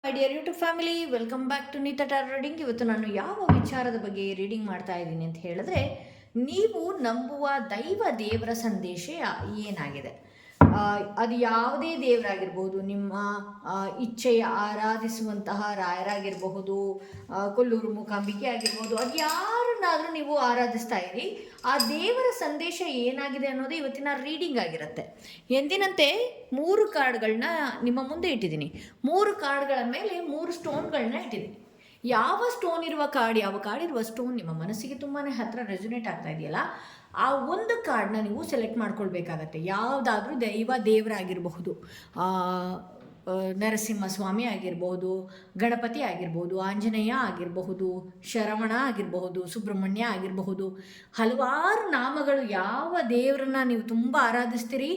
My dear YouTube family, welcome back to Neeta tarot reading. ಇವತ್ತು ನಾನು ಯಾವ ವಿಚಾರದ ಬಗ್ಗೆ ರೀಡಿಂಗ್ ಮಾಡ್ತಾ ಇದ್ದೀನಿ ಅಂತ ಹೇಳಿದ್ರೆ, ನೀವು ನಂಬುವ ದೇವರ ಸಂದೇಶ ಏನಾಗಿದೆ. ಅದು ಯಾವುದೇ ದೇವರಾಗಿರ್ಬೋದು, ನಿಮ್ಮ ಇಚ್ಛೆಯ ಆರಾಧಿಸುವಂತಹ ರಾಯರಾಗಿರಬಹುದು, ಕೊಲ್ಲೂರು ಮೂಕಾಂಬಿಕೆ ಆಗಿರ್ಬೋದು, ಅದು ಯಾರನ್ನಾದರೂ ನೀವು ಆರಾಧಿಸ್ತಾ ಇರಿ, ಆ ದೇವರ ಸಂದೇಶ ಏನಾಗಿದೆ ಅನ್ನೋದು ಇವತ್ತಿನ ರೀಡಿಂಗ್ ಆಗಿರುತ್ತೆ. ಎಂದಿನಂತೆ 3 ಕಾರ್ಡ್ಗಳನ್ನ ನಿಮ್ಮ ಮುಂದೆ ಇಟ್ಟಿದ್ದೀನಿ. 3 ಕಾರ್ಡ್ಗಳ ಮೇಲೆ 3 ಸ್ಟೋನ್ಗಳನ್ನ ಇಟ್ಟಿದ್ದೀನಿ. ಯಾವ ಸ್ಟೋನ್ ಇರುವ ಯಾವ ಕಾರ್ಡ್ ಇರುವ ಸ್ಟೋನ್ ನಿಮ್ಮ ಮನಸ್ಸಿಗೆ ತುಂಬಾ ಹತ್ತಿರ ರೆಸೊನೇಟ್ ಆಗ್ತಾ ಇದೆಯಲ್ಲ, ಆ ಒಂದು ಕಾರ್ಡ್ನ ನೀವು ಸೆಲೆಕ್ಟ್ ಮಾಡ್ಕೊಳ್ಬೇಕಾಗತ್ತೆ. ಯಾವುದಾದ್ರೂ ದೇವರಾಗಿರಬಹುದು, ನರಸಿಂಹಸ್ವಾಮಿ ಆಗಿರ್ಬೋದು, ಗಣಪತಿ ಆಗಿರ್ಬೋದು, ಆಂಜನೇಯ ಆಗಿರಬಹುದು, ಶರವಣ ಆಗಿರಬಹುದು, ಸುಬ್ರಹ್ಮಣ್ಯ ಆಗಿರಬಹುದು, ಹಲವಾರು ನಾಮಗಳು. ಯಾವ ದೇವರನ್ನ ನೀವು ತುಂಬ ಆರಾಧಿಸ್ತೀರಿ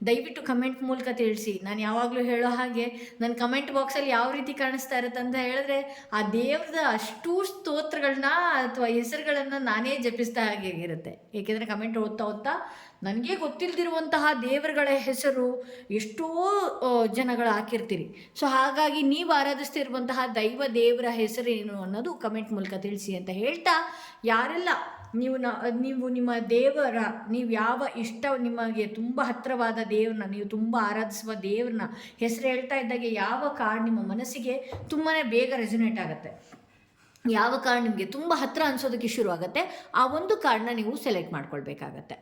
ದಯವಿಟ್ಟು ಕಮೆಂಟ್ ಮೂಲಕ ತಿಳಿಸಿ. ನಾನು ಯಾವಾಗಲೂ ಹೇಳೋ ಹಾಗೆ ನನ್ನ ಕಮೆಂಟ್ ಬಾಕ್ಸಲ್ಲಿ ಯಾವ ರೀತಿ ಕಾಣಿಸ್ತಾ ಇರುತ್ತೆ ಅಂತ ಹೇಳಿದ್ರೆ, ಆ ದೇವ್ರದ ಅಷ್ಟು ಸ್ತೋತ್ರಗಳನ್ನ ಅಥವಾ ಹೆಸರುಗಳನ್ನು ನಾನೇ ಜಪಿಸ್ತಾ ಹಾಗೆ ಇರುತ್ತೆ. ಏಕೆಂದರೆ ಕಮೆಂಟ್ ಓದ್ತಾ ನನಗೆ ಗೊತ್ತಿಲ್ಲದಿರುವಂತಹ ದೇವರುಗಳ ಹೆಸರು ಎಷ್ಟೋ ಜನಗಳು ಹಾಕಿರ್ತೀರಿ. ಸೊ ಹಾಗಾಗಿ ನೀವು ಆರಾಧಿಸ್ತಿರುವಂತಹ ದೇವರ ಹೆಸರೇನು ಅನ್ನೋದು ಕಮೆಂಟ್ ಮೂಲಕ ತಿಳಿಸಿ ಅಂತ ಹೇಳ್ತಾ, ಯಾರೆಲ್ಲ ನೀವು ನಿಮ್ಮ ನೀವು ಯಾವ ನಿಮಗೆ ತುಂಬ ಹತ್ತಿರವಾದ ದೇವ್ರನ್ನ, ನೀವು ತುಂಬ ಆರಾಧಿಸುವ ದೇವ್ರನ್ನ ಹೆಸರು ಹೇಳ್ತಾ ಇದ್ದಾಗೆ ಯಾವ ಕಾರ್ಡ್ ನಿಮ್ಮ ಮನಸ್ಸಿಗೆ ತುಂಬಾ ಬೇಗ ರೆಸೊನೇಟ್ ಆಗುತ್ತೆ, ಯಾವ ಕಾರ್ಡ್ ನಿಮಗೆ ತುಂಬ ಹತ್ತಿರ ಅನಿಸೋದಕ್ಕೆ ಶುರು ಆಗುತ್ತೆ, ಆ ಒಂದು ಕಾರ್ಡ್ನ ನೀವು ಸೆಲೆಕ್ಟ್ ಮಾಡ್ಕೊಳ್ಬೇಕಾಗತ್ತೆ.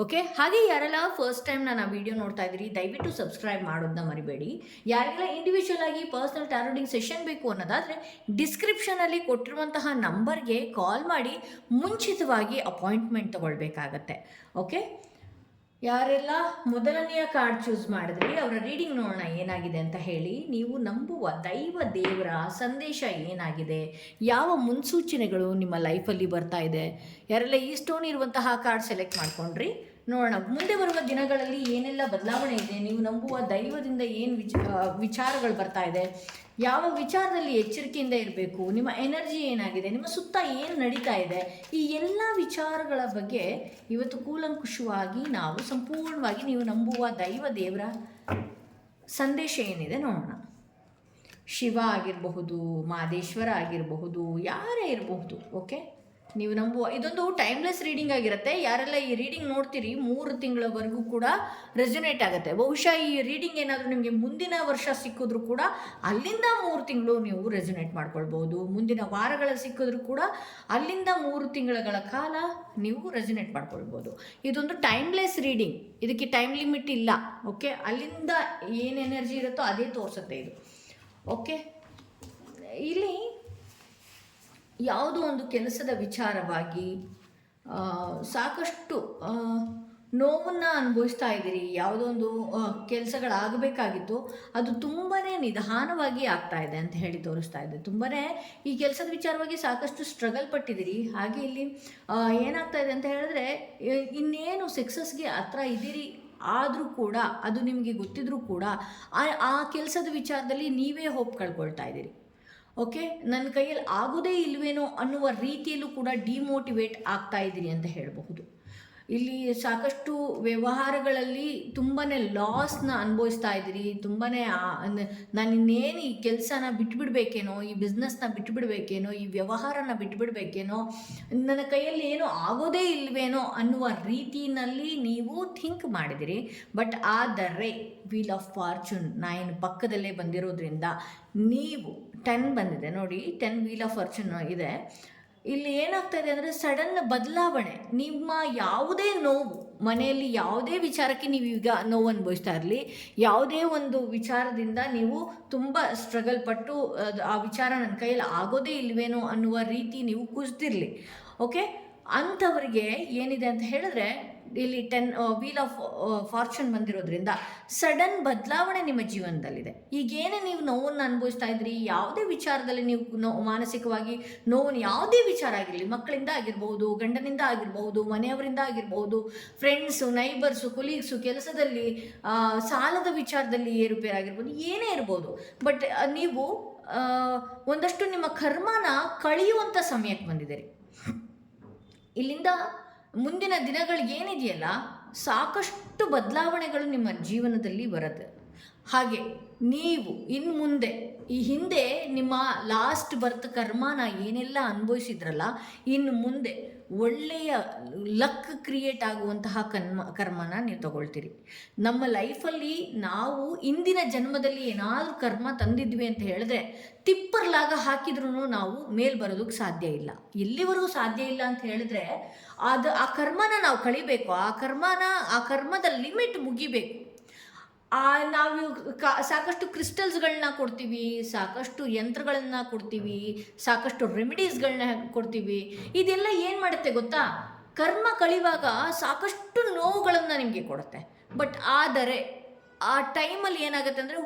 ಓಕೆ, ಹಾಗೆ ಯಾರೆಲ್ಲ ಫಸ್ಟ್ ಟೈಮ್ ನಾನು ಆ ವಿಡಿಯೋ ನೋಡ್ತಾ ಇದ್ದೀರಿ ದಯವಿಟ್ಟು ಸಬ್ಸ್ಕ್ರೈಬ್ ಮಾಡೋದನ್ನ ಮರಿಬೇಡಿ. ಯಾರಿಗೆಲ್ಲ ಇಂಡಿವಿಜುವಲ್ ಆಗಿ ಪರ್ಸನಲ್ ಟಾರೋಡಿಂಗ್ ಸೆಷನ್ ಬೇಕು ಅನ್ನೋದಾದರೆ ಡಿಸ್ಕ್ರಿಪ್ಷನಲ್ಲಿ ಕೊಟ್ಟಿರುವಂತಹ ನಂಬರ್ಗೆ ಕಾಲ್ ಮಾಡಿ ಮುಂಚಿತವಾಗಿ ಅಪಾಯಿಂಟ್ಮೆಂಟ್ ತಗೊಳ್ಬೇಕಾಗತ್ತೆ. ಓಕೆ, ಯಾರೆಲ್ಲ ಮೊದಲನೆಯ ಕಾರ್ಡ್ ಚೂಸ್ ಮಾಡಿದ್ರಿ ಅವರ ರೀಡಿಂಗ್ ನೋಡೋಣ ಏನಾಗಿದೆ ಅಂತ ಹೇಳಿ. ನೀವು ನಂಬುವ ದೇವರ ಸಂದೇಶ ಏನಾಗಿದೆ, ಯಾವ ಮುನ್ಸೂಚನೆಗಳು ನಿಮ್ಮ ಲೈಫಲ್ಲಿ ಬರ್ತಾ ಇದೆ. ಯಾರೆಲ್ಲ ಈ ಸ್ಟೋನ್ ಇರುವಂತಹ ಕಾರ್ಡ್ ಸೆಲೆಕ್ಟ್ ಮಾಡ್ಕೊಂಡ್ರಿ, ನೋಡೋಣ ಮುಂದೆ ಬರುವ ದಿನಗಳಲ್ಲಿ ಏನೆಲ್ಲ ಬದಲಾವಣೆ ಇದೆ, ನೀವು ನಂಬುವ ದೈವದಿಂದ ಏನು ವಿಚಾರಗಳು ಬರ್ತಾ ಇದೆ, ಯಾವ ವಿಚಾರದಲ್ಲಿ ಎಚ್ಚರಿಕೆಯಿಂದ ಇರಬೇಕು, ನಿಮ್ಮ ಎನರ್ಜಿ ಏನಾಗಿದೆ, ನಿಮ್ಮ ಸುತ್ತ ಏನು ನಡೀತಾ ಇದೆ, ಈ ಎಲ್ಲ ವಿಚಾರಗಳ ಬಗ್ಗೆ ಇವತ್ತು ಕೂಲಂಕುಷವಾಗಿ ನಾವು ಸಂಪೂರ್ಣವಾಗಿ ನೀವು ನಂಬುವ ದೇವರ ಸಂದೇಶ ಏನಿದೆ ನೋಡೋಣ. ಶಿವ ಆಗಿರಬಹುದು, ಮಹದೇಶ್ವರ ಆಗಿರಬಹುದು, ಯಾರೇ ಇರಬಹುದು. ಓಕೆ, ನೀವು ನಂಬುವ ಇದೊಂದು ಟೈಮ್ಲೆಸ್ ರೀಡಿಂಗ್ ಆಗಿರುತ್ತೆ. ಯಾರೆಲ್ಲ ಈ ರೀಡಿಂಗ್ ನೋಡ್ತೀರಿ 3 ತಿಂಗಳವರೆಗೂ ಕೂಡ ರೆಸೊನೇಟ್ ಆಗುತ್ತೆ. ಬಹುಶಃ ಈ ರೀಡಿಂಗ್ ಏನಾದರೂ ನಿಮಗೆ ಮುಂದಿನ ವರ್ಷ ಸಿಕ್ಕಿದ್ರೂ ಕೂಡ ಅಲ್ಲಿಂದ 3 ತಿಂಗಳು ನೀವು ರೆಸೊನೇಟ್ ಮಾಡ್ಕೊಳ್ಬೋದು. ಮುಂದಿನ ವಾರಗಳ ಸಿಕ್ಕಿದ್ರೂ ಕೂಡ ಅಲ್ಲಿಂದ 3 ತಿಂಗಳ ಕಾಲ ನೀವು ರೆಸೊನೇಟ್ ಮಾಡ್ಕೊಳ್ಬೋದು. ಇದೊಂದು ಟೈಮ್ಲೆಸ್ ರೀಡಿಂಗ್, ಇದಕ್ಕೆ ಟೈಮ್ ಲಿಮಿಟ್ ಇಲ್ಲ. ಓಕೆ, ಅಲ್ಲಿಂದ ಏನು ಎನರ್ಜಿ ಇರುತ್ತೋ ಅದೇ ತೋರಿಸುತ್ತೆ ಇದು. ಓಕೆ, ಇಲ್ಲಿ ಯಾವುದೋ ಒಂದು ಕೆಲಸದ ವಿಚಾರವಾಗಿ ಸಾಕಷ್ಟು ನೋವನ್ನು ಅನುಭವಿಸ್ತಾ ಇದ್ದೀರಿ. ಯಾವುದೋ ಒಂದು ಕೆಲಸಗಳಾಗಬೇಕಾಗಿತ್ತು, ಅದು ತುಂಬಾ ನಿಧಾನವಾಗಿ ಆಗ್ತಾ ಇದೆ ಅಂತ ಹೇಳಿ ತೋರಿಸ್ತಾ ಇದೆ. ತುಂಬಾ ಈ ಕೆಲಸದ ವಿಚಾರವಾಗಿ ಸಾಕಷ್ಟು ಸ್ಟ್ರಗಲ್ ಪಟ್ಟಿದ್ದೀರಿ. ಹಾಗೆ ಇಲ್ಲಿ ಏನಾಗ್ತಾ ಇದೆ ಅಂತ ಹೇಳಿದ್ರೆ, ಇನ್ನೇನು ಸಕ್ಸಸ್ಗೆ ಹತ್ರ ಇದ್ದೀರಿ ಆದರೂ ಕೂಡ, ಅದು ನಿಮಗೆ ಗೊತ್ತಿದ್ರೂ ಕೂಡ ಆ ಕೆಲಸದ ವಿಚಾರದಲ್ಲಿ ನೀವೇ ಹೋಪ್ ಕಳ್ಕೊಳ್ತಾ ಇದ್ದೀರಿ. ಓಕೆ, ನನ್ನ ಕೈಯಲ್ಲಿ ಆಗೋದೇ ಇಲ್ವೇನೋ ಅನ್ನುವ ರೀತಿಯಲ್ಲೂ ಕೂಡ ಡಿಮೋಟಿವೇಟ್ ಆಗ್ತಾ ಇದ್ದೀರಿ ಅಂತ ಹೇಳಬಹುದು. ಇಲ್ಲಿ ಸಾಕಷ್ಟು ವ್ಯವಹಾರಗಳಲ್ಲಿ ತುಂಬಾ ಲಾಸ್ನ ಅನುಭವಿಸ್ತಾ ಇದ್ದೀರಿ. ತುಂಬಾ ನಾನು ಇನ್ನೇನು ಈ ಕೆಲಸನ ಬಿಟ್ಬಿಡ್ಬೇಕೇನೋ, ಈ ಬಿಸ್ನೆಸ್ನ ಬಿಟ್ಬಿಡ್ಬೇಕೇನೋ, ಈ ವ್ಯವಹಾರನ ಬಿಟ್ಬಿಡ್ಬೇಕೇನೋ, ನನ್ನ ಕೈಯಲ್ಲಿ ಏನೋ ಆಗೋದೇ ಇಲ್ವೇನೋ ಅನ್ನುವ ರೀತಿಯಲ್ಲಿ ನೀವು ಥಿಂಕ್ ಮಾಡಿದಿರಿ. ಬಟ್ ಆದರೆ ವೀಲ್ ಆಫ್ ಫಾರ್ಚೂನ್ 9 ಪಕ್ಕದಲ್ಲೇ ಬಂದಿರೋದ್ರಿಂದ ನೀವು 10 ಬಂದಿದೆ ನೋಡಿ, 10 ವೀಲ್ ಆಫ್ ಫಾರ್ಚೂನ್ ಇದೆ. ಇಲ್ಲಿ ಏನಾಗ್ತಾ ಇದೆ ಅಂದರೆ ಸಡನ್ ಬದಲಾವಣೆ. ನಿಮ್ಮ ಯಾವುದೇ ನೋವು, ಮನೆಯಲ್ಲಿ ಯಾವುದೇ ವಿಚಾರಕ್ಕೆ ನೀವು ಈಗ ನೋವು ಅನುಭವಿಸ್ತಾ ಇರಲಿ, ಯಾವುದೇ ಒಂದು ವಿಚಾರದಿಂದ ನೀವು ತುಂಬ ಸ್ಟ್ರಗಲ್ ಪಟ್ಟು ಆ ವಿಚಾರ ನನ್ನ ಕೈಯಲ್ಲಿ ಆಗೋದೇ ಇಲ್ವೇನೋ ಅನ್ನುವ ರೀತಿ ನೀವು ಕುಸಿದಿರಲಿ. ಓಕೆ, ಅಂಥವ್ರಿಗೆ ಏನಿದೆ ಅಂತ ಹೇಳಿದ್ರೆ, ಇಲ್ಲಿ 10 ವೀಲ್ ಆಫ್ ಫಾರ್ಚೂನ್ ಬಂದಿರೋದ್ರಿಂದ ಸಡನ್ ಬದಲಾವಣೆ ನಿಮ್ಮ ಜೀವನದಲ್ಲಿದೆ. ಈಗೇನೇ ನೀವು ನೋವನ್ನು ಅನುಭವಿಸ್ತಾ ಇದ್ರಿ, ಯಾವುದೇ ವಿಚಾರದಲ್ಲಿ ನೀವು ಮಾನಸಿಕವಾಗಿ ನೋವನ್ನು, ಯಾವುದೇ ವಿಚಾರ ಆಗಿರಲಿ, ಮಕ್ಕಳಿಂದ ಆಗಿರ್ಬೋದು, ಗಂಡನಿಂದ ಆಗಿರ್ಬೋದು, ಮನೆಯವರಿಂದ ಆಗಿರ್ಬೋದು, ಫ್ರೆಂಡ್ಸು, ನೈಬರ್ಸು, ಕೊಲೀಗ್ಸು, ಕೆಲಸದಲ್ಲಿ ಸಾಲದ ವಿಚಾರದಲ್ಲಿ ಏರುಪೇರಾಗಿರ್ಬೋದು, ಏನೇ ಇರ್ಬೋದು. ಬಟ್ ನೀವು ಒಂದಷ್ಟು ನಿಮ್ಮ ಕರ್ಮನ ಕಳೆಯುವಂಥ ಸಮಯಕ್ಕೆ ಬಂದಿದ್ದೀರಿ. ಇಲ್ಲಿಂದ ಮುಂದಿನ ದಿನಗಳು ಏನಿದೆಯಲ್ಲ, ಸಾಕಷ್ಟು ಬದಲಾವಣೆಗಳು ನಿಮ್ಮ ಜೀವನದಲ್ಲಿ ಬರುತ್ತೆ. ಹಾಗೆ ನೀವು ಇನ್ನು ಮುಂದೆ ಈ ಹಿಂದೆ ನಿಮ್ಮ ಲಾಸ್ಟ್ ಬರ್ತ್ ಕರ್ಮನ ಏನೆಲ್ಲ ಅನುಭವಿಸಿದ್ರಲ್ಲ, ಇನ್ನು ಮುಂದೆ ಒಳ್ಳೆಯ ಲಕ್ ಕ್ರಿಯೇಟ್ ಆಗುವಂತಹ ಕರ್ಮನ ನೀವು ತಗೊಳ್ತೀರಿ. ನಮ್ಮ ಲೈಫಲ್ಲಿ ನಾವು ಇಂದಿನ ಜನ್ಮದಲ್ಲಿ ಏನಾದರೂ ಕರ್ಮ ತಂದಿದ್ವಿ ಅಂತ ಹೇಳಿದ್ರೆ ತಿಪ್ಪರ್ಲಾಗ ಹಾಕಿದ್ರೂ ನಾವು ಮೇಲ್ ಬರೋದಕ್ಕೆ ಸಾಧ್ಯ ಇಲ್ಲ. ಎಲ್ಲಿವರೆಗೂ ಸಾಧ್ಯ ಇಲ್ಲ ಅಂತ ಹೇಳಿದ್ರೆ ಆ ಕರ್ಮನ ನಾವು ಕಳಿಬೇಕು. ಆ ಕರ್ಮದ ಲಿಮಿಟ್ ಮುಗಿಬೇಕು. ನಾವು ಸಾಕಷ್ಟು ಕ್ರಿಸ್ಟಲ್ಸ್ಗಳನ್ನ ಕೊಡ್ತೀವಿ, ಸಾಕಷ್ಟು ಯಂತ್ರಗಳನ್ನ ಕೊಡ್ತೀವಿ, ಸಾಕಷ್ಟು ರೆಮಿಡೀಸ್ಗಳನ್ನ ಕೊಡ್ತೀವಿ. ಇದೆಲ್ಲ ಏನು ಮಾಡುತ್ತೆ ಗೊತ್ತಾ? ಕರ್ಮ ಕಳಿವಾಗ ಸಾಕಷ್ಟು ನೋವುಗಳನ್ನು ನಿಮಗೆ ಕೊಡುತ್ತೆ. ಬಟ್ ಆದರೆ ಆ ಟೈಮಲ್ಲಿ ಏನಾಗುತ್ತೆ ಅಂದರೆ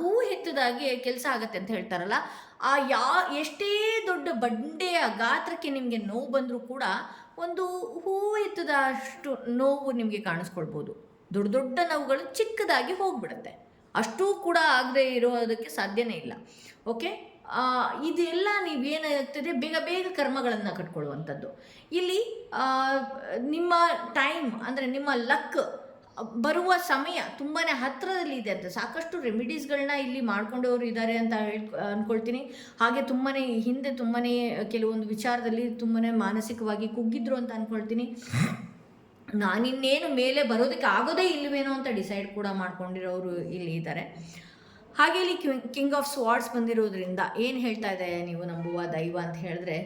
ಹೂವು ಹೆತ್ತದಾಗೆ ಕೆಲಸ ಆಗುತ್ತೆ ಅಂತ ಹೇಳ್ತಾರಲ್ಲ, ಎಷ್ಟೇ ದೊಡ್ಡ ಬಂಡೆಯ ಗಾತ್ರಕ್ಕೆ ನಿಮಗೆ ನೋವು ಬಂದರೂ ಕೂಡ ಒಂದು ಹೂವು ಎತ್ತದಷ್ಟು ನೋವು ನಿಮಗೆ ಕಾಣಿಸ್ಕೊಳ್ಬೋದು. ದೊಡ್ಡ ದೊಡ್ಡ ನೋವುಗಳು ಚಿಕ್ಕದಾಗಿ ಹೋಗ್ಬಿಡುತ್ತೆ. ಅಷ್ಟೂ ಕೂಡ ಆಗದೆ ಇರೋದಕ್ಕೆ ಸಾಧ್ಯನೇ ಇಲ್ಲ. ಓಕೆ, ಇದೆಲ್ಲ ನೀವೇನಾಗ್ತದೆ, ಬೇಗ ಬೇಗ ಕರ್ಮಗಳನ್ನು ಕಟ್ಕೊಳ್ಳುವಂಥದ್ದು. ಇಲ್ಲಿ ನಿಮ್ಮ ಟೈಮ್ ಅಂದರೆ ನಿಮ್ಮ ಲಕ್ ಬರುವ ಸಮಯ ತುಂಬಾ ಹತ್ತಿರದಲ್ಲಿದೆ ಅಂತ ಸಾಕಷ್ಟು ರೆಮಿಡೀಸ್ಗಳನ್ನ ಇಲ್ಲಿ ಮಾಡ್ಕೊಂಡವರು ಇದ್ದಾರೆ ಅಂತ ಅಂದ್ಕೊಳ್ತೀನಿ. ಹಾಗೆ ಹಿಂದೆ ತುಂಬಾ ಕೆಲವೊಂದು ವಿಚಾರದಲ್ಲಿ ತುಂಬಾ ಮಾನಸಿಕವಾಗಿ ಕುಗ್ಗಿದ್ರು ಅಂತ ಅಂದ್ಕೊಳ್ತೀನಿ. ನಾನಿನ್ನೇನು ಮೇಲೆ ಬರೋದಕ್ಕೆ ಆಗೋದೇ ಇಲ್ಲವೇನೋ ಅಂತ ಡಿಸೈಡ್ ಕೂಡ ಮಾಡ್ಕೊಂಡಿರೋರು ಇಲ್ಲಿ ಇದ್ದಾರೆ. ಹಾಗೆ ಇಲ್ಲಿ ಕಿಂಗ್ ಆಫ್ ಸ್ವಾರ್ಡ್ಸ್ ಬಂದಿರೋದ್ರಿಂದ ಏನು ಹೇಳ್ತಾ ಇದೆ, ನೀವು ನಂಬುವ ದೈವ ಅಂತ ಹೇಳಿದ್ರೆ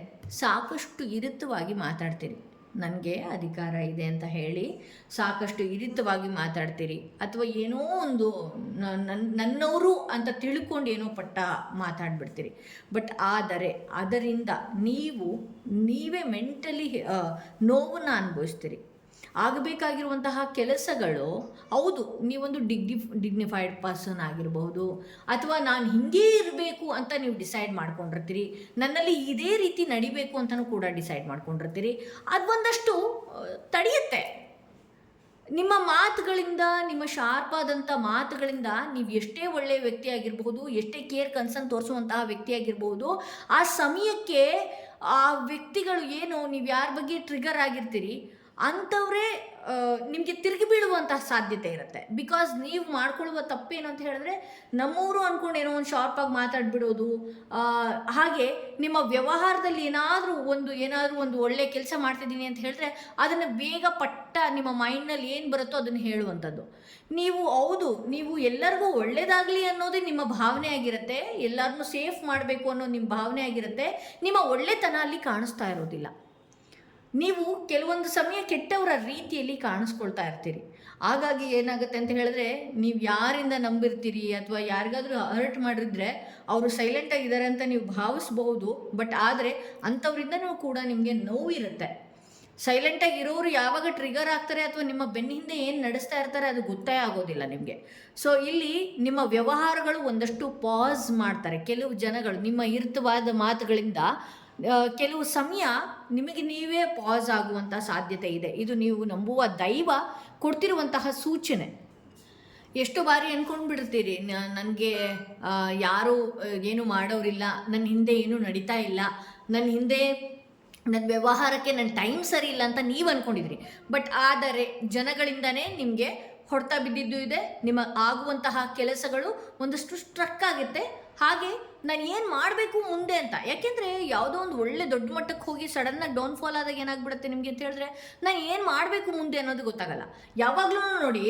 ಸಾಕಷ್ಟು ಇರಿತವಾಗಿ ಮಾತಾಡ್ತೀರಿ. ನನಗೆ ಅಧಿಕಾರ ಇದೆ ಅಂತ ಹೇಳಿ ಸಾಕಷ್ಟು ಇರಿತವಾಗಿ ಮಾತಾಡ್ತೀರಿ, ಅಥವಾ ಏನೋ ಒಂದು ನನ್ನವರು ಅಂತ ತಿಳ್ಕೊಂಡು ಏನೋ ಮಾತಾಡ್ಬಿಡ್ತೀರಿ. ಬಟ್ ಆದರೆ ಅದರಿಂದ ನೀವೇ ಮೆಂಟಲಿ ನೋವನ್ನು ಅನುಭವಿಸ್ತೀರಿ. ಆಗಬೇಕಾಗಿರುವಂತಹ ಕೆಲಸಗಳು, ಹೌದು ನೀವೊಂದು ಡಿಗ್ನಿಫೈಡ್ ಪರ್ಸನ್ ಆಗಿರಬಹುದು, ಅಥವಾ ನಾನು ಹಿಂಗೇ ಇರಬೇಕು ಅಂತ ನೀವು ಡಿಸೈಡ್ ಮಾಡ್ಕೊಂಡಿರ್ತೀರಿ, ನನ್ನಲ್ಲಿ ಇದೇ ರೀತಿ ನಡಿಬೇಕು ಅಂತಲೂ ಕೂಡ ಡಿಸೈಡ್ ಮಾಡ್ಕೊಂಡಿರ್ತೀರಿ. ಅದೊಂದಷ್ಟು ತಡೆಯುತ್ತೆ. ನಿಮ್ಮ ಮಾತುಗಳಿಂದ, ನಿಮ್ಮ ಶಾರ್ಪ್ ಆದಂಥ ಮಾತುಗಳಿಂದ ನೀವು ಎಷ್ಟೇ ಒಳ್ಳೆಯ ವ್ಯಕ್ತಿ ಆಗಿರಬಹುದು, ಎಷ್ಟೇ ಕೇರ್ ಕನ್ಸರ್ನ್ ತೋರಿಸುವಂತಹ ವ್ಯಕ್ತಿ ಆಗಿರಬಹುದು, ಆ ಸಮಯಕ್ಕೆ ಆ ವ್ಯಕ್ತಿಗಳು ಏನು ನೀವು ಯಾರ ಬಗ್ಗೆ ಟ್ರಿಗರ್ ಆಗಿರ್ತೀರಿ ಅಂಥವ್ರೇ ನಿಮಗೆ ತಿರುಗಿ ಬೀಳುವಂತಹ ಸಾಧ್ಯತೆ ಇರುತ್ತೆ. ಬಿಕಾಸ್ ನೀವು ಮಾಡ್ಕೊಳ್ಳುವ ತಪ್ಪೇನು ಅಂತ ಹೇಳಿದ್ರೆ, ನಮ್ಮವರು ಅಂದ್ಕೊಂಡು ಏನೋ ಒಂದು ಶಾರ್ಪಾಗಿ ಮಾತಾಡ್ಬಿಡೋದು. ಹಾಗೆ ನಿಮ್ಮ ವ್ಯವಹಾರದಲ್ಲಿ ಏನಾದರೂ ಒಂದು ಒಳ್ಳೆಯ ಕೆಲಸ ಮಾಡ್ತಿದ್ದೀನಿ ಅಂತ ಹೇಳಿದ್ರೆ ಅದನ್ನು ಬೇಗ ನಿಮ್ಮ ಮೈಂಡ್ನಲ್ಲಿ ಏನು ಬರುತ್ತೋ ಅದನ್ನು ಹೇಳುವಂಥದ್ದು. ನೀವು ಎಲ್ಲರಿಗೂ ಒಳ್ಳೆಯದಾಗಲಿ ಅನ್ನೋದೇ ನಿಮ್ಮ ಭಾವನೆ ಆಗಿರುತ್ತೆ, ಎಲ್ಲರನ್ನೂ ಸೇಫ್ ಮಾಡಬೇಕು ಅನ್ನೋ ನಿಮ್ಮ ಭಾವನೆ ಆಗಿರುತ್ತೆ. ನಿಮ್ಮ ಒಳ್ಳೆತನ ಅಲ್ಲಿ ಕಾಣಿಸ್ತಾ ಇರೋದಿಲ್ಲ. ನೀವು ಕೆಲವೊಂದು ಸಮಯ ಕೆಟ್ಟವರ ರೀತಿಯಲ್ಲಿ ಕಾಣಿಸ್ಕೊಳ್ತಾ ಇರ್ತೀರಿ. ಹಾಗಾಗಿ ಏನಾಗುತ್ತೆ ಅಂತ ಹೇಳಿದ್ರೆ, ನೀವು ಯಾರಿಂದ ನಂಬಿರ್ತೀರಿ ಅಥವಾ ಯಾರಿಗಾದರೂ ಹರ್ಟ್ ಮಾಡಿದ್ರೆ ಅವರು ಸೈಲೆಂಟಾಗಿದ್ದಾರೆ ಅಂತ ನೀವು ಭಾವಿಸ್ಬಹುದು. ಬಟ್ ಆದರೆ ಅಂಥವ್ರಿಂದನೂ ಕೂಡ ನಿಮಗೆ ನೋವಿರುತ್ತೆ. ಸೈಲೆಂಟಾಗಿ ಇರೋರು ಯಾವಾಗ ಟ್ರಿಗರ್ ಆಗ್ತಾರೆ ಅಥವಾ ನಿಮ್ಮ ಬೆನ್ನ ಹಿಂದೆ ಏನು ನಡೆಸ್ತಾ ಇರ್ತಾರೆ ಅದು ಗೊತ್ತೇ ಆಗೋದಿಲ್ಲ ನಿಮಗೆ. ಸೊ ಇಲ್ಲಿ ನಿಮ್ಮ ವ್ಯವಹಾರಗಳು ಒಂದಷ್ಟು ಪಾಸ್ ಮಾಡ್ತಾರೆ. ಕೆಲವು ಜನಗಳು ನಿಮ್ಮ ಇರ್ತವಾದ ಮಾತುಗಳಿಂದ ಕೆಲವು ಸಮಯ ನಿಮಗೆ ನೀವೇ ಪಾಸ್ ಆಗುವಂಥ ಸಾಧ್ಯತೆ ಇದೆ. ಇದು ನೀವು ನಂಬುವ ದೈವ ಕೊಡ್ತಿರುವಂತಹ ಸೂಚನೆ. ಎಷ್ಟು ಬಾರಿ ಅಂದ್ಕೊಂಡ್ಬಿಡ್ತೀರಿ, ನನಗೆ ಯಾರೂ ಏನು ಮಾಡೋರಿಲ್ಲ, ನನ್ನ ಹಿಂದೆ ಏನೂ ನಡೀತಾ ಇಲ್ಲ, ನನ್ನ ವ್ಯವಹಾರಕ್ಕೆ ನನ್ನ ಟೈಮ್ ಸರಿ ಇಲ್ಲ ಅಂತ ನೀವು ಅಂದ್ಕೊಂಡಿದ್ರಿ. ಬಟ್ ಆದರೆ ಜನಗಳಿಂದನೇ ನಿಮಗೆ ಹೊಡೆತ ಬಿದ್ದಿದ್ದು ಇದೆ. ನಿಮ್ಮ ಆಗುವಂತಹ ಕೆಲಸಗಳು ಒಂದಷ್ಟು ಸ್ಟ್ರಕ್ ಆಗುತ್ತೆ. ಹಾಗೆ ನಾನು ಏನು ಮಾಡಬೇಕು ಮುಂದೆ ಅಂತ, ಯಾಕೆಂದರೆ ಯಾವುದೋ ಒಂದು ಒಳ್ಳೆ ದೊಡ್ಡ ಮಟ್ಟಕ್ಕೆ ಹೋಗಿ ಸಡನ್ನಾಗಿ ಡೌನ್ಫಾಲ್ ಆದಾಗ ಏನಾಗ್ಬಿಡುತ್ತೆ ನಿಮಗೆ ಅಂತ ಹೇಳಿದ್ರೆ, ನಾನು ಏನು ಮಾಡಬೇಕು ಮುಂದೆ ಅನ್ನೋದು ಗೊತ್ತಾಗಲ್ಲ. ಯಾವಾಗಲೂ ನೋಡಿ,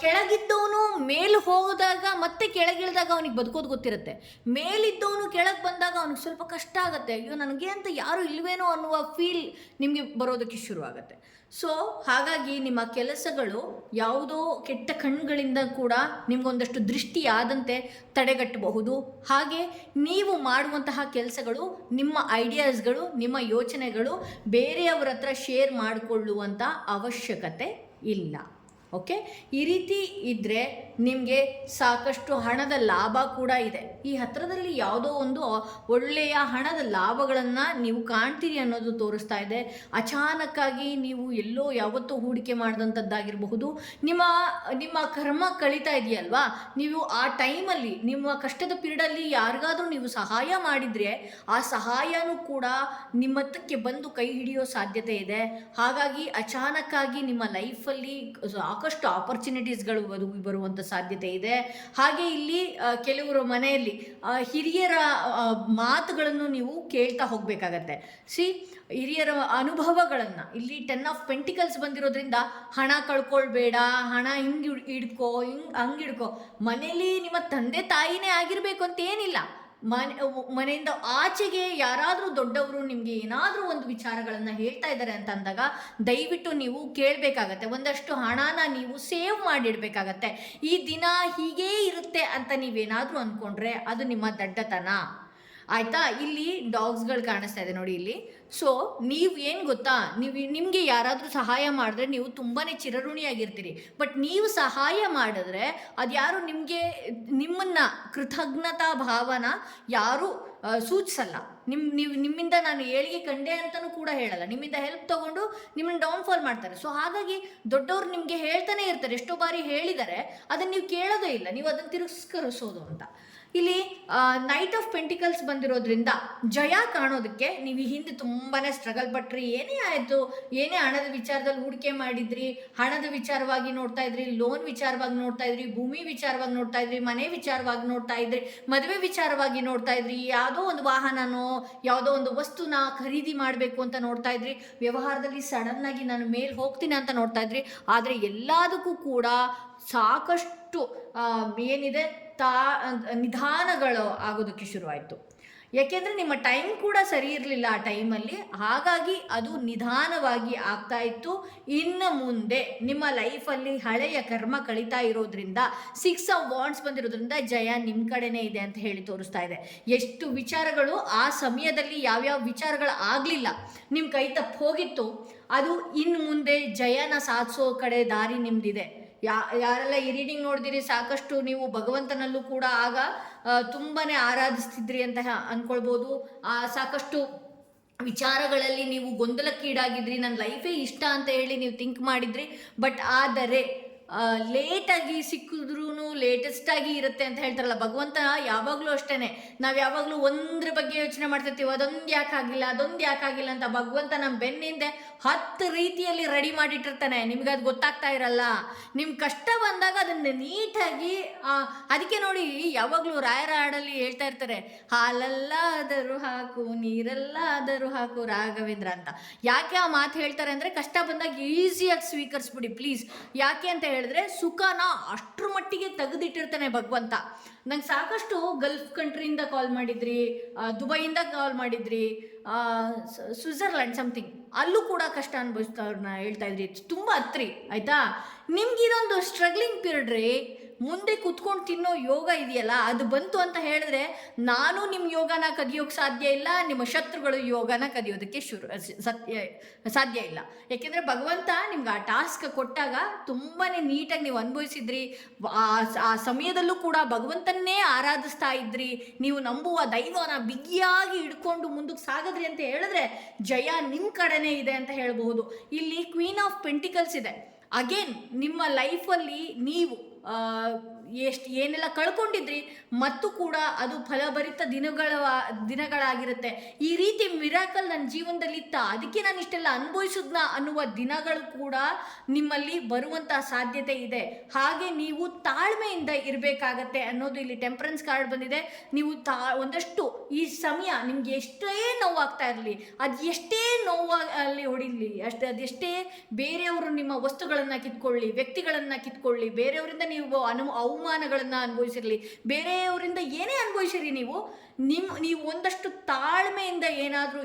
ಕೆಳಗಿದ್ದವನು ಮೇಲೆ ಹೋದಾಗ ಮತ್ತೆ ಕೆಳಗಿಳಿದಾಗ ಅವನಿಗೆ ಬದುಕೋದು ಗೊತ್ತಿರುತ್ತೆ. ಮೇಲಿದ್ದವನು ಕೆಳಗೆ ಬಂದಾಗ ಅವನಿಗೆ ಸ್ವಲ್ಪ ಕಷ್ಟ ಆಗುತ್ತೆ. ಅಯ್ಯೋ ನನಗೆ ಅಂತ ಯಾರೂ ಇಲ್ವೇನೋ ಅನ್ನುವ ಫೀಲ್ ನಿಮಗೆ ಬರೋದಕ್ಕೆ ಶುರುವಾಗುತ್ತೆ. ಸೊ ಹಾಗಾಗಿ ನಿಮ್ಮ ಕೆಲಸಗಳು ಯಾವುದೋ ಕೆಟ್ಟ ಕಣ್ಣುಗಳಿಂದ ಕೂಡ ನಿಮಗೊಂದಷ್ಟು ದೃಷ್ಟಿಯಾದಂತೆ ತಡೆಗಟ್ಟಬಹುದು. ಹಾಗೆ ನೀವು ಮಾಡುವಂತಹ ಕೆಲಸಗಳು, ನಿಮ್ಮ ಐಡಿಯಾಸ್ಗಳು, ನಿಮ್ಮ ಯೋಚನೆಗಳು ಬೇರೆಯವರ ಹತ್ರ ಶೇರ್ ಮಾಡಿಕೊಳ್ಳುವಂಥ ಅವಶ್ಯಕತೆ ಇಲ್ಲ. ಓಕೆ, ಈ ರೀತಿ ಇದ್ದರೆ ನಿಮಗೆ ಸಾಕಷ್ಟು ಹಣದ ಲಾಭ ಕೂಡ ಇದೆ. ಈ ಹತ್ತಿರದಲ್ಲಿ ಯಾವುದೋ ಒಂದು ಒಳ್ಳೆಯ ಹಣದ ಲಾಭಗಳನ್ನು ನೀವು ಕಾಣ್ತೀರಿ ಅನ್ನೋದು ತೋರಿಸ್ತಾ ಇದೆ. ಅಚಾನಕ್ಕಾಗಿ ನೀವು ಎಲ್ಲೋ ಯಾವತ್ತೂ ಹೂಡಿಕೆ ಮಾಡಿದಂಥದ್ದಾಗಿರಬಹುದು. ನಿಮ್ಮ ಕರ್ಮ ಕಳೀತಾ ಇದೆಯಲ್ವಾ, ನೀವು ಆ ಟೈಮಲ್ಲಿ ನಿಮ್ಮ ಕಷ್ಟದ ಪೀರಿಯಡಲ್ಲಿ ಯಾರಿಗಾದರೂ ನೀವು ಸಹಾಯ ಮಾಡಿದರೆ ಆ ಸಹಾಯನೂ ಕೂಡ ನಿಮ್ಮತ್ತಕ್ಕೆ ಬಂದು ಕೈ ಹಿಡಿಯೋ ಸಾಧ್ಯತೆ ಇದೆ. ಹಾಗಾಗಿ ಅಚಾನಕ್ಕಾಗಿ ನಿಮ್ಮ ಲೈಫಲ್ಲಿ ಸಾಕಷ್ಟು ಆಪರ್ಚುನಿಟೀಸ್ಗಳು ಬರುವಂಥ ಸಾಧ್ಯತೆ ಇದೆ. ಹಾಗೆ ಇಲ್ಲಿ ಕೆಲವರು ಮನೆಯಲ್ಲಿ ಹಿರಿಯರ ಮಾತುಗಳನ್ನು ನೀವು ಕೇಳ್ತಾ ಹೋಗಬೇಕಾಗತ್ತೆ. ಹಿರಿಯರ ಅನುಭವಗಳನ್ನು, ಇಲ್ಲಿ 10 ಆಫ್ ಪೆಂಟಿಕಲ್ಸ್ ಬಂದಿರೋದ್ರಿಂದ ಹಣ ಕಳ್ಕೊಳ್ಬೇಡ, ಹಣ ಹಿಂಗೆ ಹಿಡ್ಕೋ, ಹಂಗೆ ಹಿಡ್ಕೋ. ಮನೇಲಿ ನಿಮ್ಮ ತಂದೆ ತಾಯಿನೇ ಆಗಿರಬೇಕು ಅಂತ ಏನಿಲ್ಲ. ಮನೆಯಿಂದ ಆಚೆಗೆ ಯಾರಾದರೂ ದೊಡ್ಡವರು ನಿಮಗೆ ಏನಾದರೂ ಒಂದು ವಿಚಾರಗಳನ್ನು ಹೇಳ್ತಾ ಇದ್ದಾರೆ ಅಂತ ಅಂದಾಗ ದಯವಿಟ್ಟು ನೀವು ಕೇಳಬೇಕಾಗತ್ತೆ. ಒಂದಷ್ಟು ಹಣನ ನೀವು ಸೇವ್ ಮಾಡಿಡಬೇಕಾಗತ್ತೆ. ಈ ದಿನ ಹೀಗೇ ಇರುತ್ತೆ ಅಂತ ನೀವೇನಾದರೂ ಅಂದ್ಕೊಂಡ್ರೆ ಅದು ನಿಮ್ಮ ದಡ್ಡತನ, ಆಯಿತಾ. ಇಲ್ಲಿ ಡಾಗ್ಸ್ಗಳು ಕಾಣಿಸ್ತಾ ಇದೆ ನೋಡಿ ಇಲ್ಲಿ. ಸೊ ನೀವು ಏನು ಗೊತ್ತಾ, ನಿಮಗೆ ಯಾರಾದರೂ ಸಹಾಯ ಮಾಡಿದ್ರೆ ನೀವು ತುಂಬಾ ಚಿರಋಣಿಯಾಗಿರ್ತೀರಿ. ಬಟ್ ನೀವು ಸಹಾಯ ಮಾಡಿದ್ರೆ ಅದು ಯಾರು ನಿಮ್ಮನ್ನು ಕೃತಜ್ಞತಾ ಭಾವನ ಯಾರೂ ಸೂಚಿಸಲ್ಲ. ನಿಮ್ಮಿಂದ ನಾನು ಏಳಿಗೆ ಕಂಡೆ ಅಂತಲೂ ಕೂಡ ಹೇಳಲ್ಲ. ನಿಮ್ಮಿಂದ ಹೆಲ್ಪ್ ತೊಗೊಂಡು ನಿಮ್ಮನ್ನು ಡೌನ್ಫಾಲ್ ಮಾಡ್ತಾರೆ. ಸೊ ಹಾಗಾಗಿ ದೊಡ್ಡವರು ನಿಮಗೆ ಹೇಳ್ತಾನೆ ಇರ್ತಾರೆ. ಎಷ್ಟೋ ಬಾರಿ ಹೇಳಿದರೆ ಅದನ್ನು ನೀವು ಕೇಳೋದೇ ಇಲ್ಲ, ನೀವು ಅದನ್ನು ತಿರಸ್ಕರಿಸೋದು ಅಂತ. ಇಲ್ಲಿ ನೈಟ್ ಆಫ್ ಪೆಂಟಿಕಲ್ಸ್ ಬಂದಿರೋದ್ರಿಂದ ಜಯ ಕಾಣೋದಕ್ಕೆ ನೀವು ಈ ಹಿಂದೆ ತುಂಬಾ ಸ್ಟ್ರಗಲ್ ಪಟ್ರಿ. ಏನೇ ಆಯಿತು, ಏನೇ ಹಣದ ವಿಚಾರದಲ್ಲಿ ಹೂಡಿಕೆ ಮಾಡಿದ್ರಿ, ಹಣದ ವಿಚಾರವಾಗಿ ನೋಡ್ತಾ ಇದ್ರಿ, ಲೋನ್ ವಿಚಾರವಾಗಿ ನೋಡ್ತಾ ಇದ್ರಿ, ಭೂಮಿ ವಿಚಾರವಾಗಿ ನೋಡ್ತಾ ಇದ್ರಿ, ಮನೆ ವಿಚಾರವಾಗಿ ನೋಡ್ತಾ ಇದ್ರಿ, ಮದುವೆ ವಿಚಾರವಾಗಿ ನೋಡ್ತಾ ಇದ್ರಿ, ಯಾವುದೋ ಒಂದು ವಾಹನನೋ ಯಾವುದೋ ಒಂದು ವಸ್ತುನ ಖರೀದಿ ಮಾಡಬೇಕು ಅಂತ ನೋಡ್ತಾ ಇದ್ರಿ, ವ್ಯವಹಾರದಲ್ಲಿ ಸಡನ್ನಾಗಿ ನಾನು ಮೇಲೆ ಹೋಗ್ತೀನಿ ಅಂತ ನೋಡ್ತಾ ಇದ್ರಿ. ಆದರೆ ಎಲ್ಲದಕ್ಕೂ ಕೂಡ ಸಾಕಷ್ಟು ಏನಿದೆ ನಿಧಾನಗಳು ಆಗೋದಕ್ಕೆ ಶುರುವಾಯಿತು. ಯಾಕೆಂದರೆ ನಿಮ್ಮ ಟೈಮ್ ಕೂಡ ಸರಿ ಇರಲಿಲ್ಲ ಆ ಟೈಮಲ್ಲಿ. ಹಾಗಾಗಿ ಅದು ನಿಧಾನವಾಗಿ ಆಗ್ತಾ ಇತ್ತು. ಇನ್ನು ಮುಂದೆ ನಿಮ್ಮ ಲೈಫಲ್ಲಿ ಹಳೆಯ ಕರ್ಮ ಕಳೀತಾ ಇರೋದ್ರಿಂದ 6 ಆಫ್ ವಾಂಡ್ಸ್ ಬಂದಿರೋದ್ರಿಂದ ಜಯ ನಿಮ್ಮ ಕಡೆನೇ ಇದೆ ಅಂತ ಹೇಳಿ ತೋರಿಸ್ತಾ ಇದೆ. ಎಷ್ಟು ವಿಚಾರಗಳು ಆ ಸಮಯದಲ್ಲಿ ಯಾವ್ಯಾವ ವಿಚಾರಗಳು ಆಗಲಿಲ್ಲ, ನಿಮ್ಮ ಕೈ ತಪ್ಪು ಹೋಗಿತ್ತು, ಅದು ಇನ್ನು ಮುಂದೆ ಜಯನ ಸಾಧಿಸೋ ಕಡೆ ದಾರಿ ನಿಮ್ದಿದೆ. ಯಾರೆಲ್ಲ ಈ ರೀಡಿಂಗ್ ನೋಡಿದಿರಿ, ಸಾಕಷ್ಟು ನೀವು ಭಗವಂತನಲ್ಲೂ ಕೂಡ ಆಗ ತುಂಬಾ ಆರಾಧಿಸ್ತಿದ್ರಿ ಅಂತ ಅಂದ್ಕೊಳ್ಬೋದು. ಸಾಕಷ್ಟು ವಿಚಾರಗಳಲ್ಲಿ ನೀವು ಗೊಂದಲಕ್ಕೀಡಾಗಿದ್ರಿ. ನನ್ನ ಲೈಫೇ ಇಷ್ಟ ಅಂತ ಹೇಳಿ ನೀವು ಥಿಂಕ್ ಮಾಡಿದ್ರಿ. ಬಟ್ ಆದರೆ ಲೇಟಾಗಿ ಸಿಕ್ಕಿದ್ರೂ ಲೇಟೆಸ್ಟಾಗಿ ಇರುತ್ತೆ ಅಂತ ಹೇಳ್ತಾರಲ್ಲ ಭಗವಂತ. ಯಾವಾಗಲೂ ಅಷ್ಟೇ, ನಾವು ಯಾವಾಗಲೂ ಒಂದ್ರ ಬಗ್ಗೆ ಯೋಚನೆ ಮಾಡ್ತಿರ್ತೀವಿ, ಅದೊಂದು ಯಾಕಾಗಿಲ್ಲ, ಅದೊಂದು ಯಾಕಾಗಿಲ್ಲ ಅಂತ. ಭಗವಂತ ನಮ್ಮ ಬೆನ್ನಿಂದೆ 10 ರೀತಿಯಲ್ಲಿ ರೆಡಿ ಮಾಡಿಟ್ಟಿರ್ತಾನೆ. ನಿಮ್ಗೆ ಅದು ಗೊತ್ತಾಗ್ತಾ ಇರಲ್ಲ. ನಿಮ್ಮ ಕಷ್ಟ ಬಂದಾಗ ಅದನ್ನು ನೀಟಾಗಿ ಅದಕ್ಕೆ ನೋಡಿ ಯಾವಾಗಲೂ ರಾಯರ ಹಾಡಲ್ಲಿ ಹೇಳ್ತಾ ಇರ್ತಾರೆ, ಹಾಲಲ್ಲಾದರೂ ಹಾಕು, ನೀರಲ್ಲಾದರೂ ಹಾಕು ರಾಘವೇಂದ್ರ ಅಂತ. ಯಾಕೆ ಆ ಮಾತು ಹೇಳ್ತಾರೆ ಅಂದರೆ, ಕಷ್ಟ ಬಂದಾಗ ಈಸಿಯಾಗಿ ಸ್ವೀಕರಿಸ್ಬಿಡಿ ಪ್ಲೀಸ್. ಯಾಕೆ ಅಂತ ಹೇಳಿದ್ರೆ ಸುಖನ ಅಷ್ಟ್ರ ಮಟ್ಟಿಗೆ ತೆಗೆದಿಟ್ಟಿರ್ತಾನೆ ಭಗವಂತ. ನಂಗೆ ಸಾಕಷ್ಟು ಗಲ್ಫ್ ಕಂಟ್ರಿಯಿಂದ ಕಾಲ್ ಮಾಡಿದ್ರಿ, ದುಬೈಯಿಂದ ಕಾಲ್ ಮಾಡಿದ್ರಿ, ಸ್ವಿಟ್ಜರ್ಲ್ಯಾಂಡ್ ಸಮಥಿಂಗ್, ಅಲ್ಲೂ ಕೂಡ ಕಷ್ಟ ಅನುಭವಿಸ್ತವ್ರನ್ನ ಹೇಳ್ತಾ ಇದ್ರಿ. ತುಂಬ ಹತ್ರಿ ಆಯಿತಾ. ನಿಮ್ಗಿದೊಂದು ಸ್ಟ್ರಗ್ಲಿಂಗ್ ಪೀರಿಯಡ್ ರೀ. ಮುಂದೆ ಕುತ್ಕೊಂಡು ತಿನ್ನೋ ಯೋಗ ಇದೆಯಲ್ಲ, ಅದು ಬಂತು ಅಂತ ಹೇಳಿದ್ರೆ ನಾನು ನಿಮ್ಮ ಯೋಗನ ಕದಿಯೋಕ್ಕೆ ಸಾಧ್ಯ ಇಲ್ಲ, ನಿಮ್ಮ ಶತ್ರುಗಳು ಯೋಗನ ಕದಿಯೋದಕ್ಕೆ ಸಾಧ್ಯ ಇಲ್ಲ. ಯಾಕೆಂದರೆ ಭಗವಂತ ನಿಮ್ಗೆ ಆ ಟಾಸ್ಕ್ ಕೊಟ್ಟಾಗ ತುಂಬಾ ನೀಟಾಗಿ ನೀವು ಅನುಭವಿಸಿದ್ರಿ. ಆ ಸಮಯದಲ್ಲೂ ಕೂಡ ಭಗವಂತನ್ನೇ ಆರಾಧಿಸ್ತಾ ಇದ್ರಿ. ನೀವು ನಂಬುವ ದೈವನ ಬಿಗಿಯಾಗಿ ಹಿಡ್ಕೊಂಡು ಮುಂದಕ್ಕೆ ಸಾಗಿದ್ರಿ ಅಂತ ಹೇಳಿದ್ರೆ ಜಯ ನಿಮ್ಮ ಕಡೆನೇ ಇದೆ ಅಂತ ಹೇಳಬಹುದು. ಇಲ್ಲಿ ಕ್ವೀನ್ ಆಫ್ ಪೆಂಟಿಕಲ್ಸ್ ಇದೆ. ಅಗೇನ್ ನಿಮ್ಮ ಲೈಫಲ್ಲಿ ನೀವು ಏನೆಲ್ಲ ಕಳ್ಕೊಂಡಿದ್ರಿ ಮತ್ತು ಕೂಡ ಅದು ಫಲಭರಿತ ದಿನಗಳಾಗಿರುತ್ತೆ. ಈ ರೀತಿ ಮಿರಾಕಲ್ ನನ್ನ ಜೀವನದಲ್ಲಿ ಇತ್ತ, ಅದಕ್ಕೆ ನಾನು ಇಷ್ಟೆಲ್ಲ ಅನುಭವಿಸಿದ್ನ ಅನ್ನುವ ದಿನಗಳು ಕೂಡ ನಿಮ್ಮಲ್ಲಿ ಬರುವಂತಹ ಸಾಧ್ಯತೆ ಇದೆ. ಹಾಗೆ ನೀವು ತಾಳ್ಮೆಯಿಂದ ಇರಬೇಕಾಗತ್ತೆ ಅನ್ನೋದು ಇಲ್ಲಿ ಟೆಂಪರೆನ್ಸ್ ಕಾರ್ಡ್ ಬಂದಿದೆ. ನೀವು ಒಂದಷ್ಟು ಈ ಸಮಯ ನಿಮ್ಗೆ ಎಷ್ಟೇ ನೋವಾಗ್ತಾ ಇರಲಿ, ಅದು ಎಷ್ಟೇ ನೋವಾಗಿ ಹೊಡಿಲಿ, ಅದೆಷ್ಟೇ ಬೇರೆಯವರು ನಿಮ್ಮ ವಸ್ತುಗಳನ್ನು ಕಿತ್ಕೊಳ್ಳಿ, ವ್ಯಕ್ತಿಗಳನ್ನು ಕಿತ್ಕೊಳ್ಳಿ, ಬೇರೆಯವರಿಂದ ನೀವು ಅವಮಾನಗಳನ್ನು ಅನುಭವಿಸಿರಲಿ, ಬೇರೆಯವರಿಂದ ಏನೇ ಅನುಭವಿಸಿರಿ, ನೀವು ಒಂದಷ್ಟು ತಾಳ್ಮೆಯಿಂದ ಏನಾದರೂ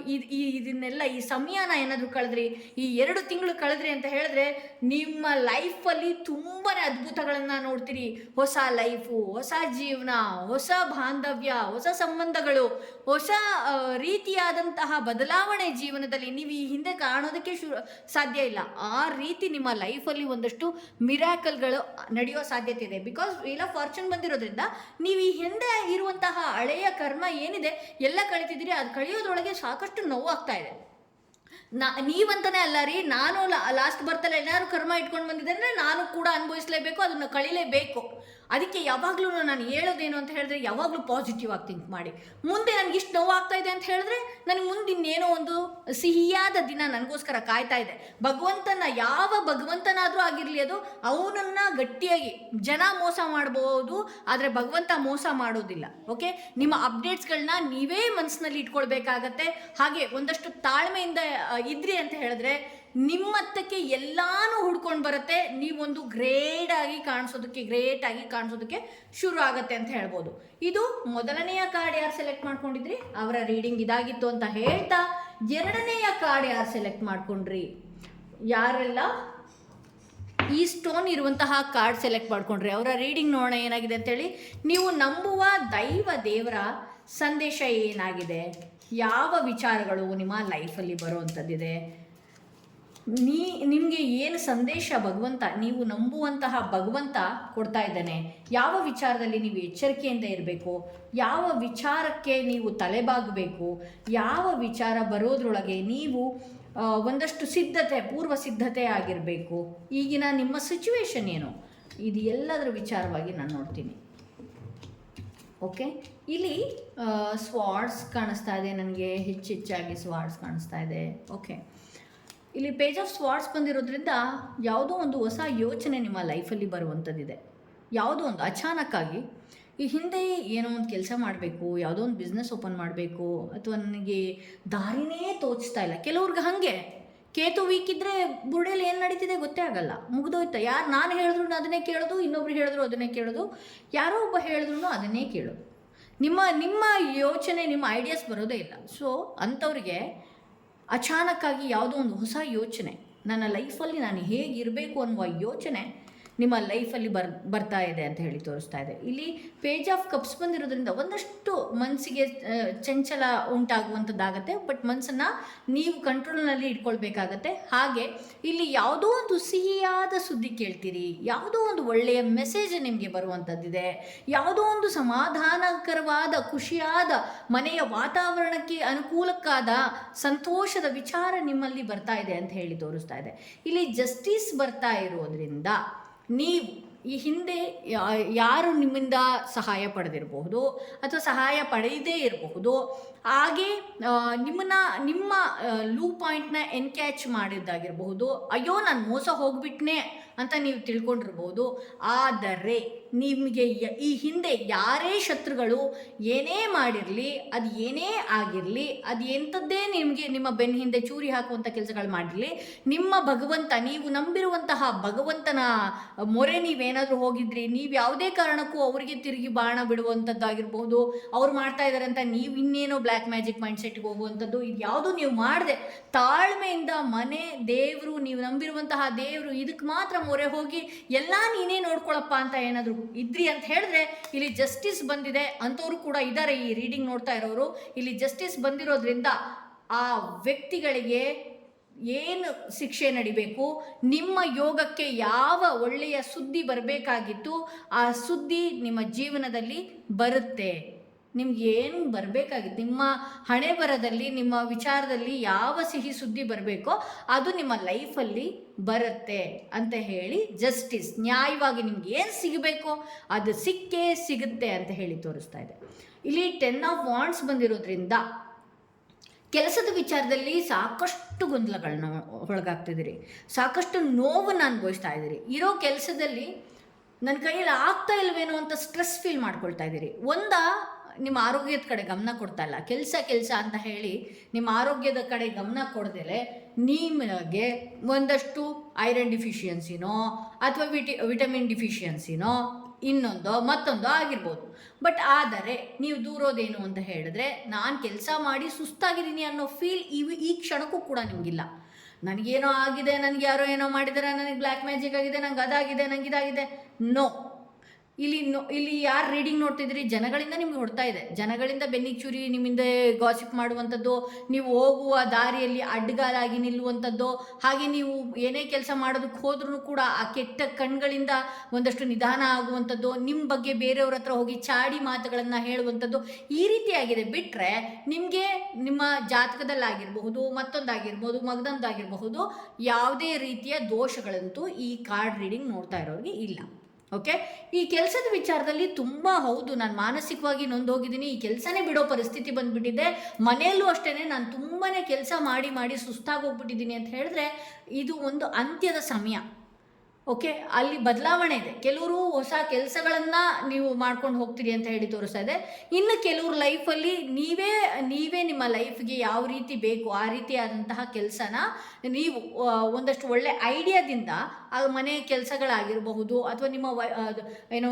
ಇದನ್ನೆಲ್ಲ ಈ ಸಮಯನ ಏನಾದರೂ ಕಳೆದ್ರಿ, ಈ 2 ತಿಂಗಳು ಕಳೆದ್ರಿ ಅಂತ ಹೇಳಿದ್ರೆ ನಿಮ್ಮ ಲೈಫಲ್ಲಿ ತುಂಬಾ ಅದ್ಭುತಗಳನ್ನು ನೋಡ್ತೀರಿ. ಹೊಸ ಲೈಫು, ಹೊಸ ಜೀವನ, ಹೊಸ ಬಾಂಧವ್ಯ, ಹೊಸ ಸಂಬಂಧಗಳು, ಹೊಸ ರೀತಿಯಾದಂತಹ ಬದಲಾವಣೆ ಜೀವನದಲ್ಲಿ ನೀವು ಈ ಹಿಂದೆ ಕಾಣೋದಕ್ಕೆ ಸಾಧ್ಯ ಇಲ್ಲ. ಆ ರೀತಿ ನಿಮ್ಮ ಲೈಫಲ್ಲಿ ಒಂದಷ್ಟು ಮಿರಾಕಲ್ಗಳು ನಡೆಯೋ ಸಾಧ್ಯತೆ ಇದೆ. ಬಿಕಾಸ್ ವೀಲ್ ಆಫ್ ಫಾರ್ಚೂನ್ ಬಂದಿರೋದ್ರಿಂದ ನೀವು ಈ ಹಿಂದೆ ಇರುವಂತಹ ಹಳೆಯ ಕರ್ಮ ಏನಿದೆ ಎಲ್ಲ ಕಳಿತಿದ್ದೀರಿ. ಅದು ಕಳಿಯೋದ್ರೊಳಗೆ ಸಾಕಷ್ಟು ನೋವಾಗ್ತಾ ಇದೆ. ನೀವಂತಾನೆ ಅಲ್ಲ ರೀ, ನಾನು ಲಾಸ್ಟ್ ಬರ್ತಲ್ಲ ಏನಾದ್ರು ಕರ್ಮ ಇಟ್ಕೊಂಡು ಬಂದಿದ್ದೆ ಅಂದರೆ ನಾನು ಕೂಡ ಅನುಭವಿಸಲೇಬೇಕು, ಅದನ್ನು ಕಳಿಲೇಬೇಕು. ಅದಕ್ಕೆ ಯಾವಾಗಲೂ ನಾನು ಹೇಳೋದೇನು ಅಂತ ಹೇಳಿದ್ರೆ, ಯಾವಾಗಲೂ ಪಾಸಿಟಿವ್ ಆಗಿ ಥಿಂಕ್ ಮಾಡಿ. ಮುಂದೆ ನನಗೆ ಇಷ್ಟು ನೋವಾಗ್ತಾ ಇದೆ ಅಂತ ಹೇಳಿದ್ರೆ ನನಗೆ ಮುಂದೆ ಇನ್ನೇನೋ ಒಂದು ಸಿಹಿಯಾದ ದಿನ ನನಗೋಸ್ಕರ ಕಾಯ್ತಾ ಇದೆ. ಯಾವ ಭಗವಂತನಾದರೂ ಆಗಿರಲಿ, ಅದು ಅವನನ್ನು ಗಟ್ಟಿಯಾಗಿ ಜನ ಮೋಸ ಮಾಡ್ಬೋದು, ಆದರೆ ಭಗವಂತ ಮೋಸ ಮಾಡೋದಿಲ್ಲ. ಓಕೆ, ನಿಮ್ಮ ಅಪ್ಡೇಟ್ಸ್ಗಳನ್ನ ನೀವೇ ಮನಸ್ಸಿನಲ್ಲಿ ಇಟ್ಕೊಳ್ಬೇಕಾಗತ್ತೆ. ಹಾಗೆ ಒಂದಷ್ಟು ತಾಳ್ಮೆಯಿಂದ ಇದ್ರಿ ಅಂತ ಹೇಳಿದ್ರೆ ನಿಮ್ಮತ್ತಕ್ಕೆ ಎಲ್ಲಾನು ಹುಡ್ಕೊಂಡು ಬರುತ್ತೆ. ನೀವೊಂದು ಗ್ರೇಟ್ ಆಗಿ ಕಾಣಿಸೋದಕ್ಕೆ ಶುರು ಆಗತ್ತೆ ಅಂತ ಹೇಳ್ಬೋದು. ಇದು ಮೊದಲನೆಯ ಕಾರ್ಡ್ ಯಾರು ಸೆಲೆಕ್ಟ್ ಮಾಡ್ಕೊಂಡಿದ್ರಿ ಅವರ ರೀಡಿಂಗ್ ಇದಾಗಿತ್ತು ಅಂತ ಹೇಳ್ತಾ, ಎರಡನೆಯ ಕಾರ್ಡ್ ಯಾರು ಸೆಲೆಕ್ಟ್ ಮಾಡ್ಕೊಂಡ್ರಿ, ಯಾರೆಲ್ಲ ಈ ಸ್ಟೋನ್ ಇರುವಂತಹ ಕಾರ್ಡ್ ಸೆಲೆಕ್ಟ್ ಮಾಡ್ಕೊಂಡ್ರಿ ಅವರ ರೀಡಿಂಗ್ ನೋಡೋಣ ಏನಾಗಿದೆ ಅಂತೇಳಿ. ನೀವು ನಂಬುವ ದೇವರ ಸಂದೇಶ ಏನಾಗಿದೆ, ಯಾವ ವಿಚಾರಗಳು ನಿಮ್ಮ ಲೈಫಲ್ಲಿ ಬರುವಂಥದ್ದಿದೆ, ನಿಮಗೆ ಏನು ಸಂದೇಶ ನೀವು ನಂಬುವಂತಹ ಭಗವಂತ ಕೊಡ್ತಾ ಇದ್ದಾನೆ, ಯಾವ ವಿಚಾರದಲ್ಲಿ ನೀವು ಎಚ್ಚರಿಕೆಯಿಂದ ಇರಬೇಕು, ಯಾವ ವಿಚಾರಕ್ಕೆ ನೀವು ತಲೆಬಾಗಬೇಕು, ಯಾವ ವಿಚಾರ ಬರೋದ್ರೊಳಗೆ ನೀವು ಒಂದಷ್ಟು ಪೂರ್ವ ಸಿದ್ಧತೆ ಆಗಿರಬೇಕು, ಈಗಿನ ನಿಮ್ಮ ಸಿಚುವೇಶನ್ ಏನು, ಇದು ಎಲ್ಲದರ ವಿಚಾರವಾಗಿ ನಾನು ನೋಡ್ತೀನಿ. ಓಕೆ, ಇಲ್ಲಿ ಸ್ವಾರ್ಡ್ಸ್ ಕಾಣಿಸ್ತಾ ಇದೆ ನನಗೆ, ಹೆಚ್ಚಾಗಿ ಸ್ವಾರ್ಡ್ಸ್ ಕಾಣಿಸ್ತಾ ಇದೆ. ಓಕೆ, ಇಲ್ಲಿ ಪೇಜ್ ಆಫ್ ಸ್ವಾರ್ಡ್ಸ್ ಬಂದಿರೋದ್ರಿಂದ ಯಾವುದೋ ಒಂದು ಹೊಸ ಯೋಚನೆ ನಿಮ್ಮ ಲೈಫಲ್ಲಿ ಬರುವಂಥದ್ದಿದೆ. ಯಾವುದೋ ಒಂದು ಅಚಾನಕ್ಕಾಗಿ ಈ ಹಿಂದೆ ಏನೋ ಒಂದು ಕೆಲಸ ಮಾಡಬೇಕು, ಯಾವುದೋ ಒಂದು ಬಿಸ್ನೆಸ್ ಓಪನ್ ಮಾಡಬೇಕು, ಅಥವಾ ನನಗೆ ದಾರಿನೇ ತೋಚ್ತಾ ಇಲ್ಲ. ಕೆಲವ್ರಿಗೆ ಹಾಗೆ ಕೇತು ವೀಕ್ ಇದ್ದರೆ ಬುರ್ಡೆಯಲ್ಲಿ ಏನು ನಡೀತಿದೆ ಗೊತ್ತೇ ಆಗಲ್ಲ, ಮುಗಿದೋಯ್ತಾ. ನಾನು ಹೇಳಿದ್ರು ಅದನ್ನೇ ಕೇಳೋದು, ಇನ್ನೊಬ್ರು ಹೇಳಿದ್ರು ಅದನ್ನೇ ಕೇಳೋದು, ಯಾರೋ ಒಬ್ಬ ಹೇಳಿದ್ರು ಅದನ್ನೇ ಕೇಳೋದು. ನಿಮ್ಮ ಯೋಚನೆ, ನಿಮ್ಮ ಐಡಿಯಾಸ್ ಬರೋದೇ ಇಲ್ಲ. ಸೊ ಅಂಥವ್ರಿಗೆ ಅಚಾನಕ್ಕಾಗಿ ಯಾವುದೋ ಒಂದು ಹೊಸ ಯೋಚನೆ, ನನ್ನ ಲೈಫಲ್ಲಿ ನಾನು ಹೇಗಿರಬೇಕು ಅನ್ನುವ ಯೋಚನೆ ನಿಮ್ಮ ಲೈಫಲ್ಲಿ ಬರ್ತಾ ಇದೆ ಅಂತ ಹೇಳಿ ತೋರಿಸ್ತಾ ಇದೆ. ಇಲ್ಲಿ ಪೇಜ್ ಆಫ್ ಕಪ್ಸ್ ಬಂದಿರೋದ್ರಿಂದ ಒಂದಷ್ಟು ಮನಸ್ಸಿಗೆ ಚಂಚಲ ಉಂಟಾಗುವಂಥದ್ದಾಗತ್ತೆ. ಬಟ್ ಮನಸ್ಸನ್ನು ನೀವು ಕಂಟ್ರೋಲ್ನಲ್ಲಿ ಇಟ್ಕೊಳ್ಬೇಕಾಗತ್ತೆ. ಹಾಗೆ ಇಲ್ಲಿ ಯಾವುದೋ ಒಂದು ಸಿಹಿಯಾದ ಸುದ್ದಿ ಕೇಳ್ತೀರಿ, ಯಾವುದೋ ಒಂದು ಒಳ್ಳೆಯ ಮೆಸೇಜ್ ನಿಮಗೆ ಬರುವಂಥದ್ದಿದೆ, ಯಾವುದೋ ಒಂದು ಸಮಾಧಾನಕರವಾದ ಖುಷಿಯಾದ ಮನೆಯ ವಾತಾವರಣಕ್ಕೆ ಅನುಕೂಲಕ್ಕಾದ ಸಂತೋಷದ ವಿಚಾರ ನಿಮ್ಮಲ್ಲಿ ಬರ್ತಾ ಇದೆ ಅಂತ ಹೇಳಿ ತೋರಿಸ್ತಾ ಇದೆ. ಇಲ್ಲಿ ಜಸ್ಟಿಸ್ ಬರ್ತಾ ಇರೋದ್ರಿಂದ ನೀವು ಈ ಹಿಂದೆ ಯಾರು ನಿಮ್ಮಿಂದ ಸಹಾಯ ಪಡೆದಿರಬಹುದು ಅಥವಾ ಸಹಾಯ ಪಡೆಯದೇ ಇರಬಹುದು, ಹಾಗೆ ನಿಮ್ಮ ಲೂ ಪಾಯಿಂಟ್ನ ಎನ್ಕ್ಯಾಚ್ ಮಾಡಿದ್ದಾಗಿರಬಹುದು, ಅಯ್ಯೋ ನಾನು ಮೋಸ ಹೋಗ್ಬಿಟ್ನೆ ಅಂತ ನೀವು ತಿಳ್ಕೊಂಡಿರ್ಬೋದು. ಆದರೆ ನಿಮಗೆ ಈ ಹಿಂದೆ ಯಾರೇ ಶತ್ರುಗಳು ಏನೇ ಮಾಡಿರಲಿ, ಅದು ಏನೇ ಆಗಿರಲಿ, ಅದು ಎಂಥದ್ದೇ ನಿಮ್ಮ ಬೆನ್ನ ಹಿಂದೆ ಚೂರಿ ಹಾಕುವಂಥ ಕೆಲಸಗಳು ಮಾಡಿರಲಿ, ನಿಮ್ಮ ಭಗವಂತ, ನೀವು ನಂಬಿರುವಂತಹ ಭಗವಂತನ ಮೊರೆ ನೀವೇನಾದರೂ ಹೋಗಿದ್ರಿ, ನೀವು ಯಾವುದೇ ಕಾರಣಕ್ಕೂ ಅವರಿಗೆ ತಿರುಗಿ ಬಾಣ ಬಿಡುವಂಥದ್ದಾಗಿರ್ಬೋದು, ಅವ್ರು ಮಾಡ್ತಾ ಇದ್ದಾರೆ ಅಂತ ನೀವು ಇನ್ನೇನೋ ಬ್ಲ್ಯಾಕ್ ಮ್ಯಾಜಿಕ್ ಮೈಂಡ್ಸೆಟ್ಗೆ ಹೋಗುವಂಥದ್ದು, ಇದು ಯಾವುದು ನೀವು ಮಾಡದೆ ತಾಳ್ಮೆಯಿಂದ ಮನೆ ದೇವರು, ನೀವು ನಂಬಿರುವಂತಹ ದೇವರು, ಇದಕ್ಕೆ ಮಾತ್ರ ಮೊರೆ ಹೋಗಿ ಎಲ್ಲ ನೀನೇ ನೋಡ್ಕೊಳಪ್ಪ ಅಂತ ಏನಾದರೂ ಇದ್ರಿ ಅಂತ ಹೇಳಿದ್ರೆ ಇಲ್ಲಿ ಜಸ್ಟಿಸ್ ಬಂದಿದೆ. ಅಂಥವ್ರು ಕೂಡ ಇದ್ದಾರೆ ಈ ರೀಡಿಂಗ್ ನೋಡ್ತಾ ಇರೋರು. ಇಲ್ಲಿ ಜಸ್ಟಿಸ್ ಬಂದಿರೋದ್ರಿಂದ ಆ ವ್ಯಕ್ತಿಗಳಿಗೆ ಏನು ಶಿಕ್ಷೆ ನಡಿಬೇಕು, ನಿಮ್ಮ ಯೋಗಕ್ಕೆ ಯಾವ ಒಳ್ಳೆಯ ಸುದ್ದಿ ಬರಬೇಕಾಗಿತ್ತು ಆ ಸುದ್ದಿ ನಿಮ್ಮ ಜೀವನದಲ್ಲಿ ಬರುತ್ತೆ. ನಿಮ್ಗೆ ಏನು ಬರಬೇಕಾಗಿತ್ತು, ನಿಮ್ಮ ಹಣೆ ಬರದಲ್ಲಿ, ನಿಮ್ಮ ವಿಚಾರದಲ್ಲಿ ಯಾವ ಸಿಹಿ ಸುದ್ದಿ ಬರಬೇಕೋ ಅದು ನಿಮ್ಮ ಲೈಫಲ್ಲಿ ಬರುತ್ತೆ ಅಂತ ಹೇಳಿ ಜಸ್ಟಿಸ್, ನ್ಯಾಯವಾಗಿ ನಿಮ್ಗೆ ಏನು ಸಿಗಬೇಕೋ ಅದು ಸಿಗುತ್ತೆ ಅಂತ ಹೇಳಿ ತೋರಿಸ್ತಾ ಇದೆ. ಇಲ್ಲಿ 10 ಆಫ್ ವಾಂಡ್ಸ್ ಬಂದಿರೋದ್ರಿಂದ ಕೆಲಸದ ವಿಚಾರದಲ್ಲಿ ಸಾಕಷ್ಟು ಗೊಂದಲಗಳನ್ನ ಒಳಗಾಗ್ತಿದ್ದೀರಿ, ಸಾಕಷ್ಟು ನೋವನ್ನು ಅನುಭವಿಸ್ತಾ ಇದ್ದೀರಿ. ಇರೋ ಕೆಲಸದಲ್ಲಿ ನನ್ನ ಕೈಯಲ್ಲಿ ಆಗ್ತಾ ಇಲ್ವೇನೋ ಅಂತ ಸ್ಟ್ರೆಸ್ ಫೀಲ್ ಮಾಡ್ಕೊಳ್ತಾ ಇದ್ದೀರಿ. ನಿಮ್ಮ ಆರೋಗ್ಯದ ಕಡೆ ಗಮನ ಕೊಡ್ತಾ ಇಲ್ಲ, ಕೆಲಸ ಅಂತ ಹೇಳಿ ನಿಮ್ಮ ಆರೋಗ್ಯದ ಕಡೆ ಗಮನ ಕೊಡದೇಲೆ ನಿಮಗೆ ಒಂದಷ್ಟು ಐರನ್ ಡಿಫಿಷಿಯನ್ಸಿನೋ ಅಥವಾ ವಿಟಮಿನ್ ಡಿಫಿಷಿಯನ್ಸಿನೋ ಮತ್ತೊಂದು ಆಗಿರ್ಬೋದು. ಬಟ್ ಆದರೆ ನೀವು ದೂರೋದೇನು ಅಂತ ಹೇಳಿದ್ರೆ, ನಾನು ಕೆಲಸ ಮಾಡಿ ಸುಸ್ತಾಗಿದ್ದೀನಿ ಅನ್ನೋ ಫೀಲ್ ಈ ಕ್ಷಣಕ್ಕೂ ಕೂಡ ನಿಮಗಿಲ್ಲ. ನನಗೇನೋ ಆಗಿದೆ, ನನಗೆ ಯಾರೋ ಏನೋ ಮಾಡಿದ್ದಾರೆ, ನನಗೆ ಬ್ಲ್ಯಾಕ್ ಮ್ಯಾಜಿಕ್ ಆಗಿದೆ, ನಂಗೆ ಅದಾಗಿದೆ, ನಂಗೆ ಇದಾಗಿದೆ. ನೋ, ಇಲ್ಲಿ ಯಾರು ರೀಡಿಂಗ್ ನೋಡ್ತಿದ್ರಿ, ಜನಗಳಿಂದ ನಿಮ್ಗೆ ಹೊಡ್ತಾ ಇದೆ, ಜನಗಳಿಂದ ಬೆನ್ನಿಗೆ ಚೂರಿ ನಿಮ್ಮಿಂದ ಗಾಸಿಪ್ ಮಾಡುವಂಥದ್ದು, ನೀವು ಹೋಗುವ ದಾರಿಯಲ್ಲಿ ಅಡ್ಡಗಾಲಾಗಿ ನಿಲ್ಲುವಂಥದ್ದು, ಹಾಗೆ ನೀವು ಏನೇ ಕೆಲಸ ಮಾಡೋದಕ್ಕೆ ಹೋದ್ರೂ ಕೂಡ ಆ ಕೆಟ್ಟ ಕಣ್ಗಳಿಂದ ಒಂದಷ್ಟು ನಿಧಾನ ಆಗುವಂಥದ್ದು, ನಿಮ್ಮ ಬಗ್ಗೆ ಬೇರೆಯವ್ರ ಹತ್ರ ಹೋಗಿ ಚಾಡಿ ಮಾತುಗಳನ್ನು ಹೇಳುವಂಥದ್ದು, ಈ ರೀತಿಯಾಗಿದೆ. ಬಿಟ್ಟರೆ ನಿಮಗೆ ನಿಮ್ಮ ಜಾತಕದಲ್ಲಾಗಿರಬಹುದು, ಮತ್ತೊಂದಾಗಿರ್ಬೋದು, ಮಗದೊಂದಾಗಿರಬಹುದು, ಯಾವುದೇ ರೀತಿಯ ದೋಷಗಳಂತೂ ಈ ಕಾರ್ಡ್ ರೀಡಿಂಗ್ ನೋಡ್ತಾ ಇರೋರಿಗೆ ಇಲ್ಲ. ಓಕೆ, ಈ ಕೆಲಸದ ವಿಚಾರದಲ್ಲಿ ತುಂಬ ಹೌದು, ನಾನು ಮಾನಸಿಕವಾಗಿ ನೊಂದೋಗಿದ್ದೀನಿ, ಈ ಕೆಲಸನೇ ಬಿಡೋ ಪರಿಸ್ಥಿತಿ ಬಂದುಬಿಟ್ಟಿದೆ, ಮನೆಯಲ್ಲೂ ಅಷ್ಟೇ ನಾನು ತುಂಬಾ ಕೆಲಸ ಮಾಡಿ ಮಾಡಿ ಸುಸ್ತಾಗೋಗ್ಬಿಟ್ಟಿದ್ದೀನಿ ಅಂತ ಹೇಳಿದ್ರೆ ಇದು ಒಂದು ಅಂತ್ಯದ ಸಮಯ. ಓಕೆ, ಅಲ್ಲಿ ಬದಲಾವಣೆ ಇದೆ. ಕೆಲವರು ಹೊಸ ಕೆಲಸಗಳನ್ನು ನೀವು ಮಾಡ್ಕೊಂಡು ಹೋಗ್ತೀರಿ ಅಂತ ಹೇಳಿ ತೋರಿಸ್ತಾ ಇದೆ. ಇನ್ನು ಕೆಲವ್ರ ಲೈಫಲ್ಲಿ ನೀವೇ ನಿಮ್ಮ ಲೈಫ್ಗೆ ಯಾವ ರೀತಿ ಬೇಕು ಆ ರೀತಿಯಾದಂತಹ ಕೆಲಸನ ನೀವು ಒಂದಷ್ಟು ಒಳ್ಳೆ ಐಡಿಯಾದಿಂದ ಆ ಮನೆ ಕೆಲಸಗಳಾಗಿರಬಹುದು ಅಥವಾ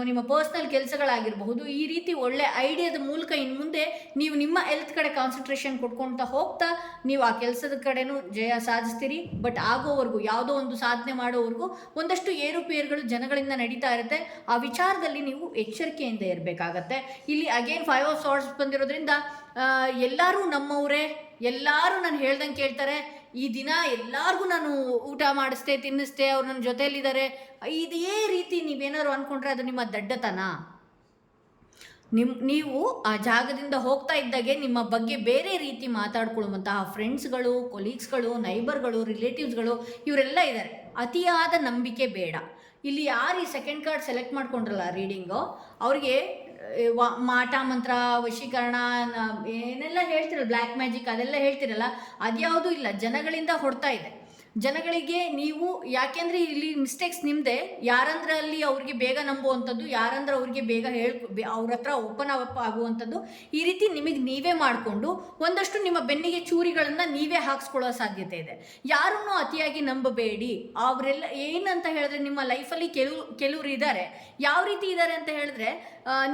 ನಿಮ್ಮ ಪರ್ಸ್ನಲ್ ಕೆಲಸಗಳಾಗಿರಬಹುದು, ಈ ರೀತಿ ಒಳ್ಳೆ ಐಡಿಯಾದ ಮೂಲಕ ಇನ್ನು ಮುಂದೆ ನೀವು ನಿಮ್ಮ ಹೆಲ್ತ್ ಕಡೆ ಕಾನ್ಸಂಟ್ರೇಷನ್ ಕೊಟ್ಕೊಳ್ತಾ ಹೋಗ್ತಾ ನೀವು ಆ ಕೆಲಸದ ಕಡೆನೂ ಜಯ ಸಾಧಿಸ್ತೀರಿ. ಬಟ್ ಆಗೋವರೆಗೂ, ಯಾವುದೋ ಒಂದು ಸಾಧನೆ ಮಾಡೋವರೆಗೂ ಒಂದಷ್ಟು ಏರುಪೇರುಗಳು ಜನಗಳಿಂದ ನಡೀತಾ ಇರುತ್ತೆ. ಆ ವಿಚಾರದಲ್ಲಿ ನೀವು ಎಚ್ಚರಿಕೆಯಿಂದ ಇರಬೇಕಾಗತ್ತೆ. ಇಲ್ಲಿ ಅಗೇನ್ 5 ಆಫ್ ಸಾರ್ಟ್ಸ್ ಬಂದಿರೋದ್ರಿಂದ ಎಲ್ಲರೂ ನಮ್ಮವರೇ, ಎಲ್ಲರೂ ನಾನು ಹೇಳ್ದಂಗೆ ಕೇಳ್ತಾರೆ, ಈ ದಿನ ಎಲ್ಲರಿಗೂ ನಾನು ಊಟ ಮಾಡಿಸ್ದೆ ತಿನ್ನಿಸ್ದೆ, ಅವ್ರು ನನ್ನ ಜೊತೆಯಲ್ಲಿದ್ದಾರೆ, ಇದೇ ರೀತಿ ನೀವೇನಾದ್ರು ಅಂದ್ಕೊಂಡ್ರೆ ಅದು ನಿಮ್ಮ ದಡ್ಡತನ. ನೀವು ಆ ಜಾಗದಿಂದ ಹೋಗ್ತಾ ಇದ್ದಾಗೆ ನಿಮ್ಮ ಬಗ್ಗೆ ಬೇರೆ ರೀತಿ ಮಾತಾಡ್ಕೊಳ್ಳುವಂತಹ ಫ್ರೆಂಡ್ಸ್ಗಳು, ಕೊಲೀಗ್ಸ್ಗಳು, ನೈಬರ್ಗಳು, ರಿಲೇಟಿವ್ಸ್ಗಳು ಇವರೆಲ್ಲ ಇದ್ದಾರೆ. ಅತಿಯಾದ ನಂಬಿಕೆ ಬೇಡ. ಇಲ್ಲಿ ಯಾರು ಈ ಸೆಕೆಂಡ್ ಕಾರ್ಡ್ ಸೆಲೆಕ್ಟ್ ಮಾಡ್ಕೊಂಡ್ರಲ್ಲ ರೀಡಿಂಗು, ಅವ್ರಿಗೆ ಮಾಟ ಮಂತ್ರ, ವಶೀಕರಣ, ಏನೆಲ್ಲ ಹೇಳ್ತಿರಲ್ಲ, ಬ್ಲ್ಯಾಕ್ ಮ್ಯಾಜಿಕ್ ಅದೆಲ್ಲ ಹೇಳ್ತಿರಲ್ಲ, ಅದ್ಯಾವುದೂ ಇಲ್ಲ. ಜನಗಳಿಂದ ಹೊಡ್ತಾ ಇದೆ. ಜನಗಳಿಗೆ ನೀವು, ಯಾಕೆಂದರೆ ಇಲ್ಲಿ ಮಿಸ್ಟೇಕ್ಸ್ ನಿಮ್ಮದೇ. ಯಾರಂದ್ರಲ್ಲಿ ಅವ್ರಿಗೆ ಬೇಗ ನಂಬುವಂಥದ್ದು, ಯಾರಂದ್ರೆ ಅವ್ರಿಗೆ ಬೇಗ ಅವ್ರ ಹತ್ರ ಓಪನ್ ಅಪ್ ಆಗುವಂಥದ್ದು, ಈ ರೀತಿ ನಿಮಗೆ ನೀವೇ ಮಾಡಿಕೊಂಡು ಒಂದಷ್ಟು ನಿಮ್ಮ ಬೆನ್ನಿಗೆ ಚೂರಿಗಳನ್ನು ನೀವೇ ಹಾಕ್ಸ್ಕೊಳ್ಳೋ ಸಾಧ್ಯತೆ ಇದೆ. ಯಾರನ್ನೂ ಅತಿಯಾಗಿ ನಂಬಬೇಡಿ. ಅವರೆಲ್ಲ ಏನಂತ ಹೇಳಿದ್ರೆ, ನಿಮ್ಮ ಲೈಫಲ್ಲಿ ಕೆಲವರು ಇದ್ದಾರೆ. ಯಾವ ರೀತಿ ಇದ್ದಾರೆ ಅಂತ ಹೇಳಿದ್ರೆ,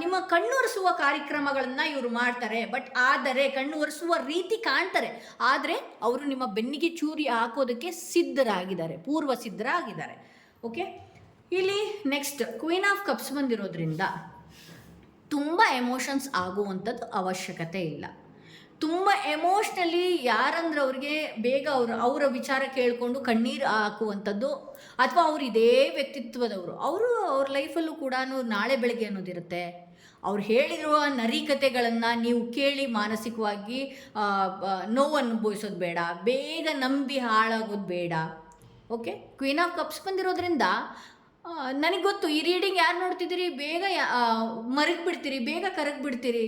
ನಿಮ್ಮ ಕಣ್ಣೊರೆಸುವ ಕಾರ್ಯಕ್ರಮಗಳನ್ನು ಇವರು ಮಾಡ್ತಾರೆ, ಆದರೆ ಕಣ್ಣು ಒರೆಸುವ ರೀತಿ ಕಾಣ್ತಾರೆ, ಆದರೆ ಅವರು ನಿಮ್ಮ ಬೆನ್ನಿಗೆ ಚೂರಿ ಹಾಕೋದಕ್ಕೆ ಸಿದ್ಧರಾಗಿದ್ದಾರೆ, ಪೂರ್ವ ಸಿದ್ಧರಾಗಿದ್ದಾರೆ. ಓಕೆ, ಇಲ್ಲಿ ನೆಕ್ಸ್ಟ್ ಕ್ವೀನ್ ಆಫ್ ಕಪ್ಸ್ ಬಂದಿರೋದ್ರಿಂದ ತುಂಬ ಎಮೋಷನ್ಸ್ ಆಗುವಂಥದ್ದು ಅವಶ್ಯಕತೆ ಇಲ್ಲ. ತುಂಬ ಎಮೋಷ್ನಲಿ ಯಾರಂದ್ರೆ ಅವ್ರಿಗೆ ಬೇಗ ಅವರ ವಿಚಾರ ಕೇಳಿಕೊಂಡು ಕಣ್ಣೀರು ಹಾಕುವಂಥದ್ದು, ಅಥವಾ ಅವ್ರು ಇದೇ ವ್ಯಕ್ತಿತ್ವದವರು, ಅವ್ರ ಲೈಫಲ್ಲೂ ಕೂಡ ನಾಳೆ ಬೆಳಗ್ಗೆ ಅನ್ನೋದಿರುತ್ತೆ. ಅವ್ರು ಹೇಳಿರುವ ನರಿಕತೆಗಳನ್ನು ನೀವು ಕೇಳಿ ಮಾನಸಿಕವಾಗಿ ನೋವನ್ನು ಅನುಭವಿಸೋದು ಬೇಡ, ಬೇಗ ನಂಬಿ ಹಾಳಾಗೋದು ಬೇಡ. ಓಕೆ, ಕ್ವೀನ್ ಆಫ್ ಕಪ್ಸ್ ಬಂದಿರೋದ್ರಿಂದ ನನಗೆ ಗೊತ್ತು, ಈ ರೀಡಿಂಗ್ ಯಾರು ನೋಡ್ತಿದ್ದೀರಿ, ಬೇಗ ಮರಗಿಬಿಡ್ತೀರಿ, ಬೇಗ ಕರಗಿಬಿಡ್ತೀರಿ.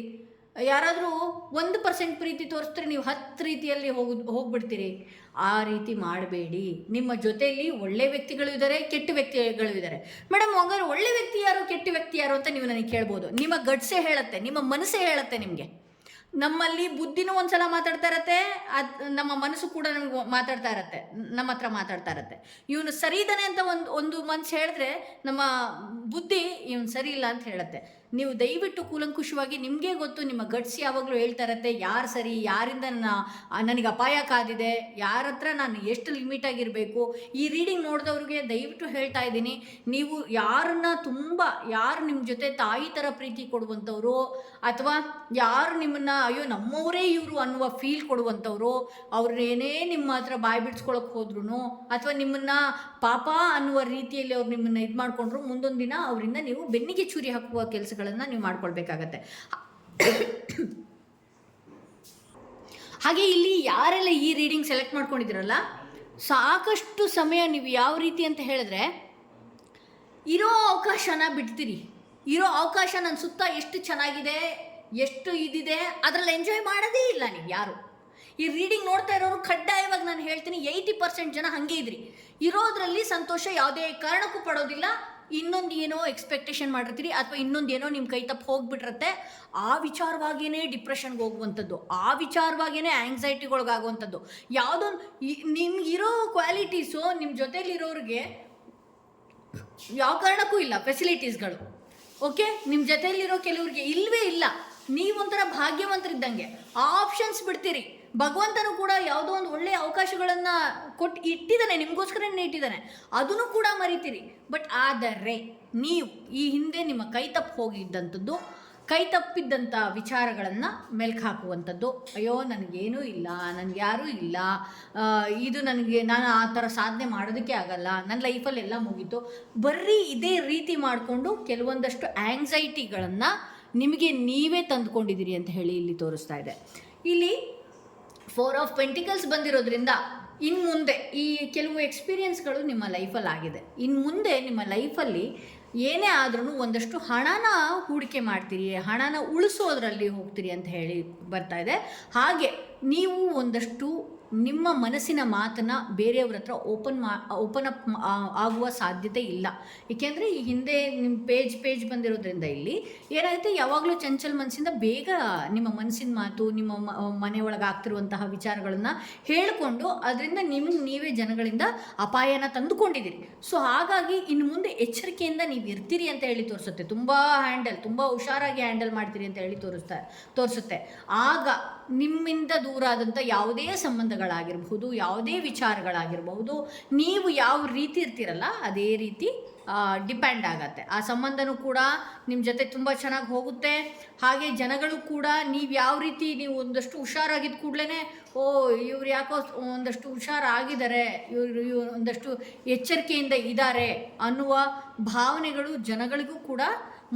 ಯಾರಾದರೂ 1% ಪ್ರೀತಿ ತೋರಿಸಿದ್ರೆ ನೀವು 10 ರೀತಿಯಲ್ಲಿ ಹೋಗ್ಬಿಡ್ತೀರಿ. ಆ ರೀತಿ ಮಾಡಬೇಡಿ. ನಿಮ್ಮ ಜೊತೆಯಲ್ಲಿ ಒಳ್ಳೆ ವ್ಯಕ್ತಿಗಳು ಇದ್ದಾರೆ, ಕೆಟ್ಟ ವ್ಯಕ್ತಿಗಳು ಇದ್ದಾರೆ. ಮೇಡಮ್, ಹಂಗಾರೆ ಒಳ್ಳೆ ವ್ಯಕ್ತಿ ಯಾರು, ಕೆಟ್ಟ ವ್ಯಕ್ತಿ ಯಾರು ಅಂತ ನೀವು ನನಗೆ ಕೇಳ್ಬೋದು. ನಿಮ್ಮ ಗಟ್ಸೇ ಹೇಳುತ್ತೆ, ನಿಮ್ಮ ಮನಸ್ಸೇ ಹೇಳುತ್ತೆ ನಿಮಗೆ. ನಮ್ಮಲ್ಲಿ ಬುದ್ಧಿನೂ ಒಂದ್ಸಲ ಮಾತಾಡ್ತಾ ಇರತ್ತೆ, ನಮ್ಮ ಮನಸ್ಸು ಕೂಡ ನಮ್ಗೆ ಮಾತಾಡ್ತಾ ಇರತ್ತೆ, ನಮ್ಮ ಹತ್ರ ಮಾತಾಡ್ತಾ ಇರತ್ತೆ. ಇವನು ಸರಿ ಇದ್ದಾನೆ ಅಂತ ಒಂದು ಮನಸ್ಸು ಹೇಳಿದ್ರೆ ನಮ್ಮ ಬುದ್ಧಿ ಇವನು ಸರಿ ಇಲ್ಲ ಅಂತ ಹೇಳುತ್ತೆ. ನೀವು ದಯವಿಟ್ಟು ಕೂಲಂಕುಷವಾಗಿ, ನಿಮಗೆ ಗೊತ್ತು, ನಿಮ್ಮ ಗಟ್ಸ್ ಯಾವಾಗಲೂ ಹೇಳ್ತಾ ಇರತ್ತೆ, ಯಾರು ಸರಿ, ಯಾರಿಂದ ನನಗೆ ಅಪಾಯ ಕಾದಿದೆ, ಯಾರ ಹತ್ರ ನಾನು ಎಷ್ಟು ಲಿಮಿಟ್ ಆಗಿರಬೇಕು. ಈ ರೀಡಿಂಗ್ ನೋಡಿದವ್ರಿಗೆ ದಯವಿಟ್ಟು ಹೇಳ್ತಾ ಇದ್ದೀನಿ, ನೀವು ಯಾರು ನಿಮ್ಮ ಜೊತೆ ತಾಯಿ ಥರ ಪ್ರೀತಿ ಕೊಡುವಂಥವ್ರು, ಅಥವಾ ಯಾರು ನಿಮ್ಮನ್ನು ಅಯ್ಯೋ ನಮ್ಮವರೇ ಇವರು ಅನ್ನುವ ಫೀಲ್ ಕೊಡುವಂಥವ್ರು, ಅವ್ರೇನೇ ನಿಮ್ಮ ಹತ್ರ ಬಾಯಿ ಬಿಡ್ಸ್ಕೊಳಕ್ಕೆ ಹೋದ್ರೂ, ಅಥವಾ ನಿಮ್ಮನ್ನು ಪಾಪ ಅನ್ನುವ ರೀತಿಯಲ್ಲಿ ಅವ್ರು ನಿಮ್ಮನ್ನು ಇದು ಮಾಡಿಕೊಂಡ್ರು, ಮುಂದೊಂದು ದಿನ ಅವರಿಂದ ನೀವು ಬೆನ್ನಿಗೆ ಚೂರಿ ಹಾಕುವ ಕೆಲಸಗಳನ್ನು ನೀವು ಮಾಡ್ಕೊಳ್ಬೇಕಾಗತ್ತೆ. ಹಾಗೆ ಇಲ್ಲಿ ಯಾರೆಲ್ಲ ಈ ರೀಡಿಂಗ್ ಸೆಲೆಕ್ಟ್ ಮಾಡ್ಕೊಂಡಿದ್ದೀರಲ್ಲ, ಸಾಕಷ್ಟು ಸಮಯ ನೀವು ಯಾವ ರೀತಿ ಅಂತ ಹೇಳಿದ್ರೆ, ಇರೋ ಅವಕಾಶನ ಬಿಡ್ತೀರಿ. ಇರೋ ಅವಕಾಶ ನನ್ನ ಸುತ್ತ ಎಷ್ಟು ಚೆನ್ನಾಗಿದೆ, ಎಷ್ಟು ಇದಿದೆ, ಅದರಲ್ಲಿ ಎಂಜಾಯ್ ಮಾಡೋದೇ ಇಲ್ಲ ನೀವು ಯಾರು. ಈ ರೀಡಿಂಗ್ ನೋಡ್ತಾ ಇರೋರು ಕಡ್ಡಾಯವಾಗಿ ನಾನು ಹೇಳ್ತೀನಿ, 80% ಜನ ಹಾಗೆ ಇದ್ರಿ. ಇರೋದ್ರಲ್ಲಿ ಸಂತೋಷ, ಯಾವುದೇ ಕಾರಣಕ್ಕೂ ಪಡೋದಿಲ್ಲ. ಇನ್ನೊಂದು ಏನೋ ಎಕ್ಸ್ಪೆಕ್ಟೇಷನ್ ಮಾಡಿರ್ತೀರಿ, ಅಥವಾ ಇನ್ನೊಂದು ಏನೋ ನಿಮ್ಮ ಕೈ ತಪ್ಪು ಹೋಗ್ಬಿಟ್ಟಿರುತ್ತೆ. ಆ ವಿಚಾರವಾಗಿಯೇ ಡಿಪ್ರೆಷನ್ಗೆ ಹೋಗುವಂಥದ್ದು, ಆ ವಿಚಾರವಾಗಿಯೇ ಆ್ಯಂಗ್ಸೈಟಿಗೊಳಗಾಗುವಂಥದ್ದು. ಯಾವುದೋ ನಿಮ್ಗಿರೋ ಕ್ವಾಲಿಟೀಸು ನಿಮ್ಮ ಜೊತೆಲಿರೋರಿಗೆ ಯಾವ ಕಾರಣಕ್ಕೂ ಇಲ್ಲ, ಫೆಸಿಲಿಟೀಸ್ಗಳು. ಓಕೆ, ನಿಮ್ಮ ಜೊತೆಯಲ್ಲಿರೋ ಕೆಲವ್ರಿಗೆ ಇಲ್ಲವೇ ಇಲ್ಲ. ನೀವೊಂಥರ ಭಾಗ್ಯವಂತರಿದ್ದಂಗೆ, ಆ ಆಪ್ಷನ್ಸ್ ಬಿಡ್ತೀರಿ. ಭಗವಂತನು ಕೂಡ ಯಾವುದೋ ಒಂದು ಒಳ್ಳೆಯ ಅವಕಾಶಗಳನ್ನು ಇಟ್ಟಿದ್ದಾನೆ, ನಿಮಗೋಸ್ಕರನೇ ಇಟ್ಟಿದ್ದಾನೆ, ಅದನ್ನು ಕೂಡ ಮರಿತೀರಿ. ಆದರೆ ನೀವು ಈ ಹಿಂದೆ ನಿಮ್ಮ ಕೈ ತಪ್ಪಿದ್ದಂಥ ವಿಚಾರಗಳನ್ನು ಮೆಲ್ಕು ಹಾಕುವಂಥದ್ದು, ಅಯ್ಯೋ ನನಗೇನೂ ಇಲ್ಲ, ನನಗೆ ಯಾರೂ ಇಲ್ಲ, ನಾನು ಆ ಥರ ಸಾಧನೆ ಮಾಡೋದಕ್ಕೆ ಆಗಲ್ಲ, ನನ್ನ ಲೈಫಲ್ಲಿ ಎಲ್ಲ ಮುಗೀತು, ಬರೀ ಇದೇ ರೀತಿ ಮಾಡಿಕೊಂಡು ಕೆಲವೊಂದಷ್ಟು ಆ್ಯಂಗ್ಸೈಟಿಗಳನ್ನು ನಿಮಗೆ ನೀವೇ ತಂದುಕೊಂಡಿದ್ದೀರಿ ಅಂತ ಹೇಳಿ ಇಲ್ಲಿ ತೋರಿಸ್ತಾ ಇದೆ. ಇಲ್ಲಿ 4 ಆಫ್ ಪೆಂಟಿಕಲ್ಸ್ ಬಂದಿರೋದ್ರಿಂದ ಇನ್ನು ಮುಂದೆ ಈ ಕೆಲವು ಎಕ್ಸ್ಪೀರಿಯನ್ಸ್ಗಳು ನಿಮ್ಮ ಲೈಫಲ್ಲಿ ಆಗಿದೆ. ಇನ್ನು ಮುಂದೆ ನಿಮ್ಮ ಲೈಫಲ್ಲಿ ಏನೇ ಆದ್ರೂ ಒಂದಷ್ಟು ಹಣನ ಹೂಡಿಕೆ ಮಾಡ್ತೀರಿ, ಹಣನ ಉಳಿಸೋದ್ರಲ್ಲಿ ಹೋಗ್ತೀರಿ ಅಂತ ಹೇಳಿ ಬರ್ತಾ ಇದೆ. ಹಾಗೆ ನೀವು ಒಂದಷ್ಟು ನಿಮ್ಮ ಮನಸ್ಸಿನ ಮಾತನ್ನು ಬೇರೆಯವ್ರ ಹತ್ರ ಓಪನ್ ಅಪ್ ಆಗುವ ಸಾಧ್ಯತೆ ಇಲ್ಲ. ಏಕೆಂದರೆ ಈ ಹಿಂದೆ ನಿಮ್ಮ ಪೇಜ್ ಬಂದಿರೋದ್ರಿಂದ ಇಲ್ಲಿ ಏನಾಗುತ್ತೆ, ಯಾವಾಗಲೂ ಚಂಚಲ ಮನಸ್ಸಿಂದ ಬೇಗ ನಿಮ್ಮ ಮನಸ್ಸಿನ ಮಾತು, ನಿಮ್ಮ ಮನೆಯೊಳಗೆ ಆಗ್ತಿರುವಂತಹ ವಿಚಾರಗಳನ್ನು ಹೇಳಿಕೊಂಡು ಅದರಿಂದ ನೀವೇ ಜನಗಳಿಂದ ಅಪಾಯನ ತಂದುಕೊಂಡಿದ್ದೀರಿ. ಸೊ ಹಾಗಾಗಿ ಇನ್ನು ಮುಂದೆ ಎಚ್ಚರಿಕೆಯಿಂದ ನೀವು ಇರ್ತೀರಿ ಅಂತ ಹೇಳಿ ತೋರಿಸುತ್ತೆ. ತುಂಬ ಹುಷಾರಾಗಿ ಹ್ಯಾಂಡಲ್ ಮಾಡ್ತೀರಿ ಅಂತ ಹೇಳಿ ತೋರಿಸುತ್ತೆ. ಆಗ ನಿಮ್ಮಿಂದ ದೂರ ಆದಂಥ ಯಾವುದೇ ಸಂಬಂಧಗಳಾಗಿರಬಹುದು, ಯಾವುದೇ ವಿಚಾರಗಳಾಗಿರಬಹುದು, ನೀವು ಯಾವ ರೀತಿ ಇರ್ತೀರಲ್ಲ ಅದೇ ರೀತಿ ಡಿಪೆಂಡ್ ಆಗತ್ತೆ. ಆ ಸಂಬಂಧನೂ ಕೂಡ ನಿಮ್ಮ ಜೊತೆ ತುಂಬ ಚೆನ್ನಾಗಿ ಹೋಗುತ್ತೆ. ಹಾಗೆ ಜನಗಳು ಕೂಡ ನೀವು ಯಾವ ರೀತಿ, ನೀವು ಒಂದಷ್ಟು ಹುಷಾರಾಗಿದ್ದ ಕೂಡಲೇ ಇವ್ರು ಯಾಕೋ ಒಂದಷ್ಟು ಹುಷಾರಾಗಿದ್ದಾರೆ, ಇವರು ಒಂದಷ್ಟು ಎಚ್ಚರಿಕೆಯಿಂದ ಇದ್ದಾರೆ ಅನ್ನುವ ಭಾವನೆಗಳು ಜನಗಳಿಗೂ ಕೂಡ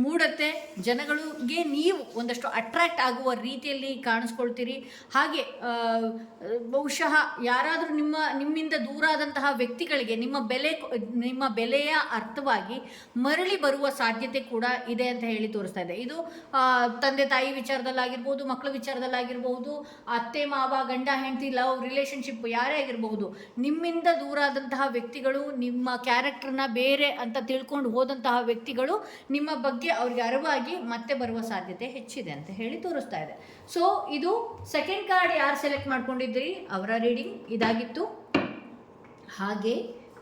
ಮೂಡುತ್ತೆ. ಜನಗಳಿಗೆ ನೀವು ಒಂದಷ್ಟು ಅಟ್ರ್ಯಾಕ್ಟ್ ಆಗುವ ರೀತಿಯಲ್ಲಿ ಕಾಣಿಸ್ಕೊಳ್ತೀರಿ. ಹಾಗೆ ಬಹುಶಃ ಯಾರಾದರೂ ನಿಮ್ಮಿಂದ ದೂರ ಆದಂತಹ ವ್ಯಕ್ತಿಗಳಿಗೆ ನಿಮ್ಮ ಬೆಲೆಯ ಅರ್ಥವಾಗಿ ಮರಳಿ ಬರುವ ಸಾಧ್ಯತೆ ಕೂಡ ಇದೆ ಅಂತ ಹೇಳಿ ತೋರಿಸ್ತಾ ಇದೆ. ಇದು ತಂದೆ ತಾಯಿ ವಿಚಾರದಲ್ಲಾಗಿರ್ಬೋದು, ಮಕ್ಕಳ ವಿಚಾರದಲ್ಲಾಗಿರ್ಬೋದು, ಅತ್ತೆ ಮಾವ, ಗಂಡ ಹೆಂಡತಿ, ಲವ್ ರಿಲೇಷನ್ಶಿಪ್ ಯಾರೇ ಆಗಿರಬಹುದು, ನಿಮ್ಮಿಂದ ದೂರ ಆದಂತಹ ವ್ಯಕ್ತಿಗಳು, ನಿಮ್ಮ ಕ್ಯಾರೆಕ್ಟರ್ನ ಬೇರೆ ಅಂತ ತಿಳ್ಕೊಂಡು ಹೋದಂತಹ ವ್ಯಕ್ತಿಗಳು ನಿಮ್ಮ ಬಗ್ಗೆ ಅವ್ರಿಗೆ ಅರಿವಾಗಿ ಮತ್ತೆ ಬರುವ ಸಾಧ್ಯತೆ ಹೆಚ್ಚಿದೆ ಅಂತ ಹೇಳಿ ತೋರಿಸ್ತಾ ಇದೆ. ಸೊ ಇದು ಸೆಕೆಂಡ್ ಕಾರ್ಡ್ ಯಾರು ಸೆಲೆಕ್ಟ್ ಮಾಡ್ಕೊಂಡಿದ್ರಿ ಅವರ ರೀಡಿಂಗ್ ಇದಾಗಿತ್ತು. ಹಾಗೆ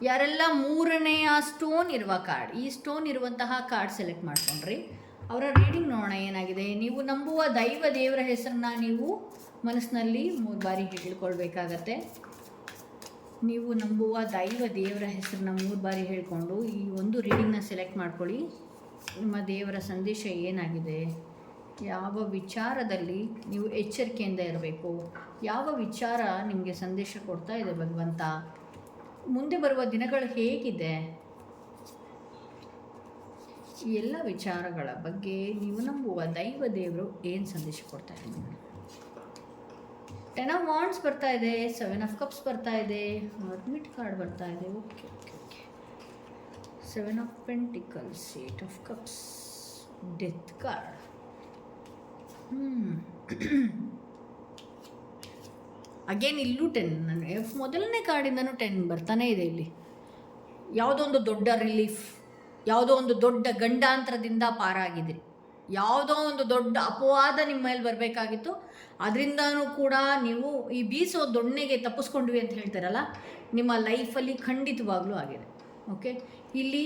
ಯಾರೆಲ್ಲ ಮೂರನೆಯ ಸ್ಟೋನ್ ಇರುವ ಕಾರ್ಡ್, ಈ ಸ್ಟೋನ್ ಇರುವಂತಹ ಕಾರ್ಡ್ ಸೆಲೆಕ್ಟ್ ಮಾಡ್ಕೊಂಡ್ರಿ, ಅವರ ರೀಡಿಂಗ್ ನೋಡೋಣ ಏನಾಗಿದೆ. ನೀವು ನಂಬುವ ದೇವರ ಹೆಸರನ್ನ ನೀವು ಮನಸ್ಸಿನಲ್ಲಿ 3 ಬಾರಿ ಹೇಳ್ಕೊಳ್ಬೇಕಾಗತ್ತೆ. ನೀವು ನಂಬುವ ದೇವರ ಹೆಸರನ್ನ 3 ಬಾರಿ ಹೇಳ್ಕೊಂಡು ಈ ಒಂದು ರೀಡಿಂಗ್ನ ಸೆಲೆಕ್ಟ್ ಮಾಡ್ಕೊಳ್ಳಿ. ನಿಮ್ಮ ದೇವರ ಸಂದೇಶ ಏನಾಗಿದೆ, ಯಾವ ವಿಚಾರದಲ್ಲಿ ನೀವು ಎಚ್ಚರಿಕೆಯಿಂದ ಇರಬೇಕು, ಯಾವ ವಿಚಾರ ನಿಮಗೆ ಸಂದೇಶ ಕೊಡ್ತಾ ಇದೆ ಭಗವಂತ, ಮುಂದೆ ಬರುವ ದಿನಗಳು ಹೇಗಿದೆ, ಈ ಎಲ್ಲ ವಿಚಾರಗಳ ಬಗ್ಗೆ ನೀವು ನಂಬುವ ದೇವರು ಏನು ಸಂದೇಶ ಕೊಡ್ತಾ ಇದೆ. 10 ಆಫ್ ವಾಂಡ್ಸ್ ಬರ್ತಾ ಇದೆ, 7 ಆಫ್ ಕಪ್ಸ್ ಬರ್ತಾ ಇದೆ, ಹರ್ಮಿಟ್ ಕಾರ್ಡ್ ಬರ್ತಾ ಇದೆ. Okay 7 of Pentacles, 8 of Cups, Death card. Again ಇಲ್ಲೂ 10, ಮೊದಲನೇ ಕಾರ್ಡಿಂದನೂ 10 ಬರ್ತಾನೆ ಇದೆ. ಇಲ್ಲಿ ಯಾವುದೋ ಒಂದು ದೊಡ್ಡ ರಿಲೀಫ್, ಯಾವುದೋ ಒಂದು ದೊಡ್ಡ ಗಂಡಾಂತರದಿಂದ ಪಾರಾಗಿದ್ರಿ, ಯಾವುದೋ ಒಂದು ದೊಡ್ಡ ಅಪವಾದ ನಿಮ್ಮ ಮೇಲೆ ಬರಬೇಕಾಗಿತ್ತು, ಅದರಿಂದನೂ ಕೂಡ ನೀವು ಈ ಬೀಸೋ ದೊಣ್ಣೆಗೆ ತಪ್ಪಿಸ್ಕೊಂಡ್ವಿ ಅಂತ ಹೇಳ್ತಾರಲ್ಲ, ನಿಮ್ಮ ಲೈಫಲ್ಲಿ ಖಂಡಿತವಾಗ್ಲೂ ಆಗಿದೆ. ಓಕೆ, ಇಲ್ಲಿ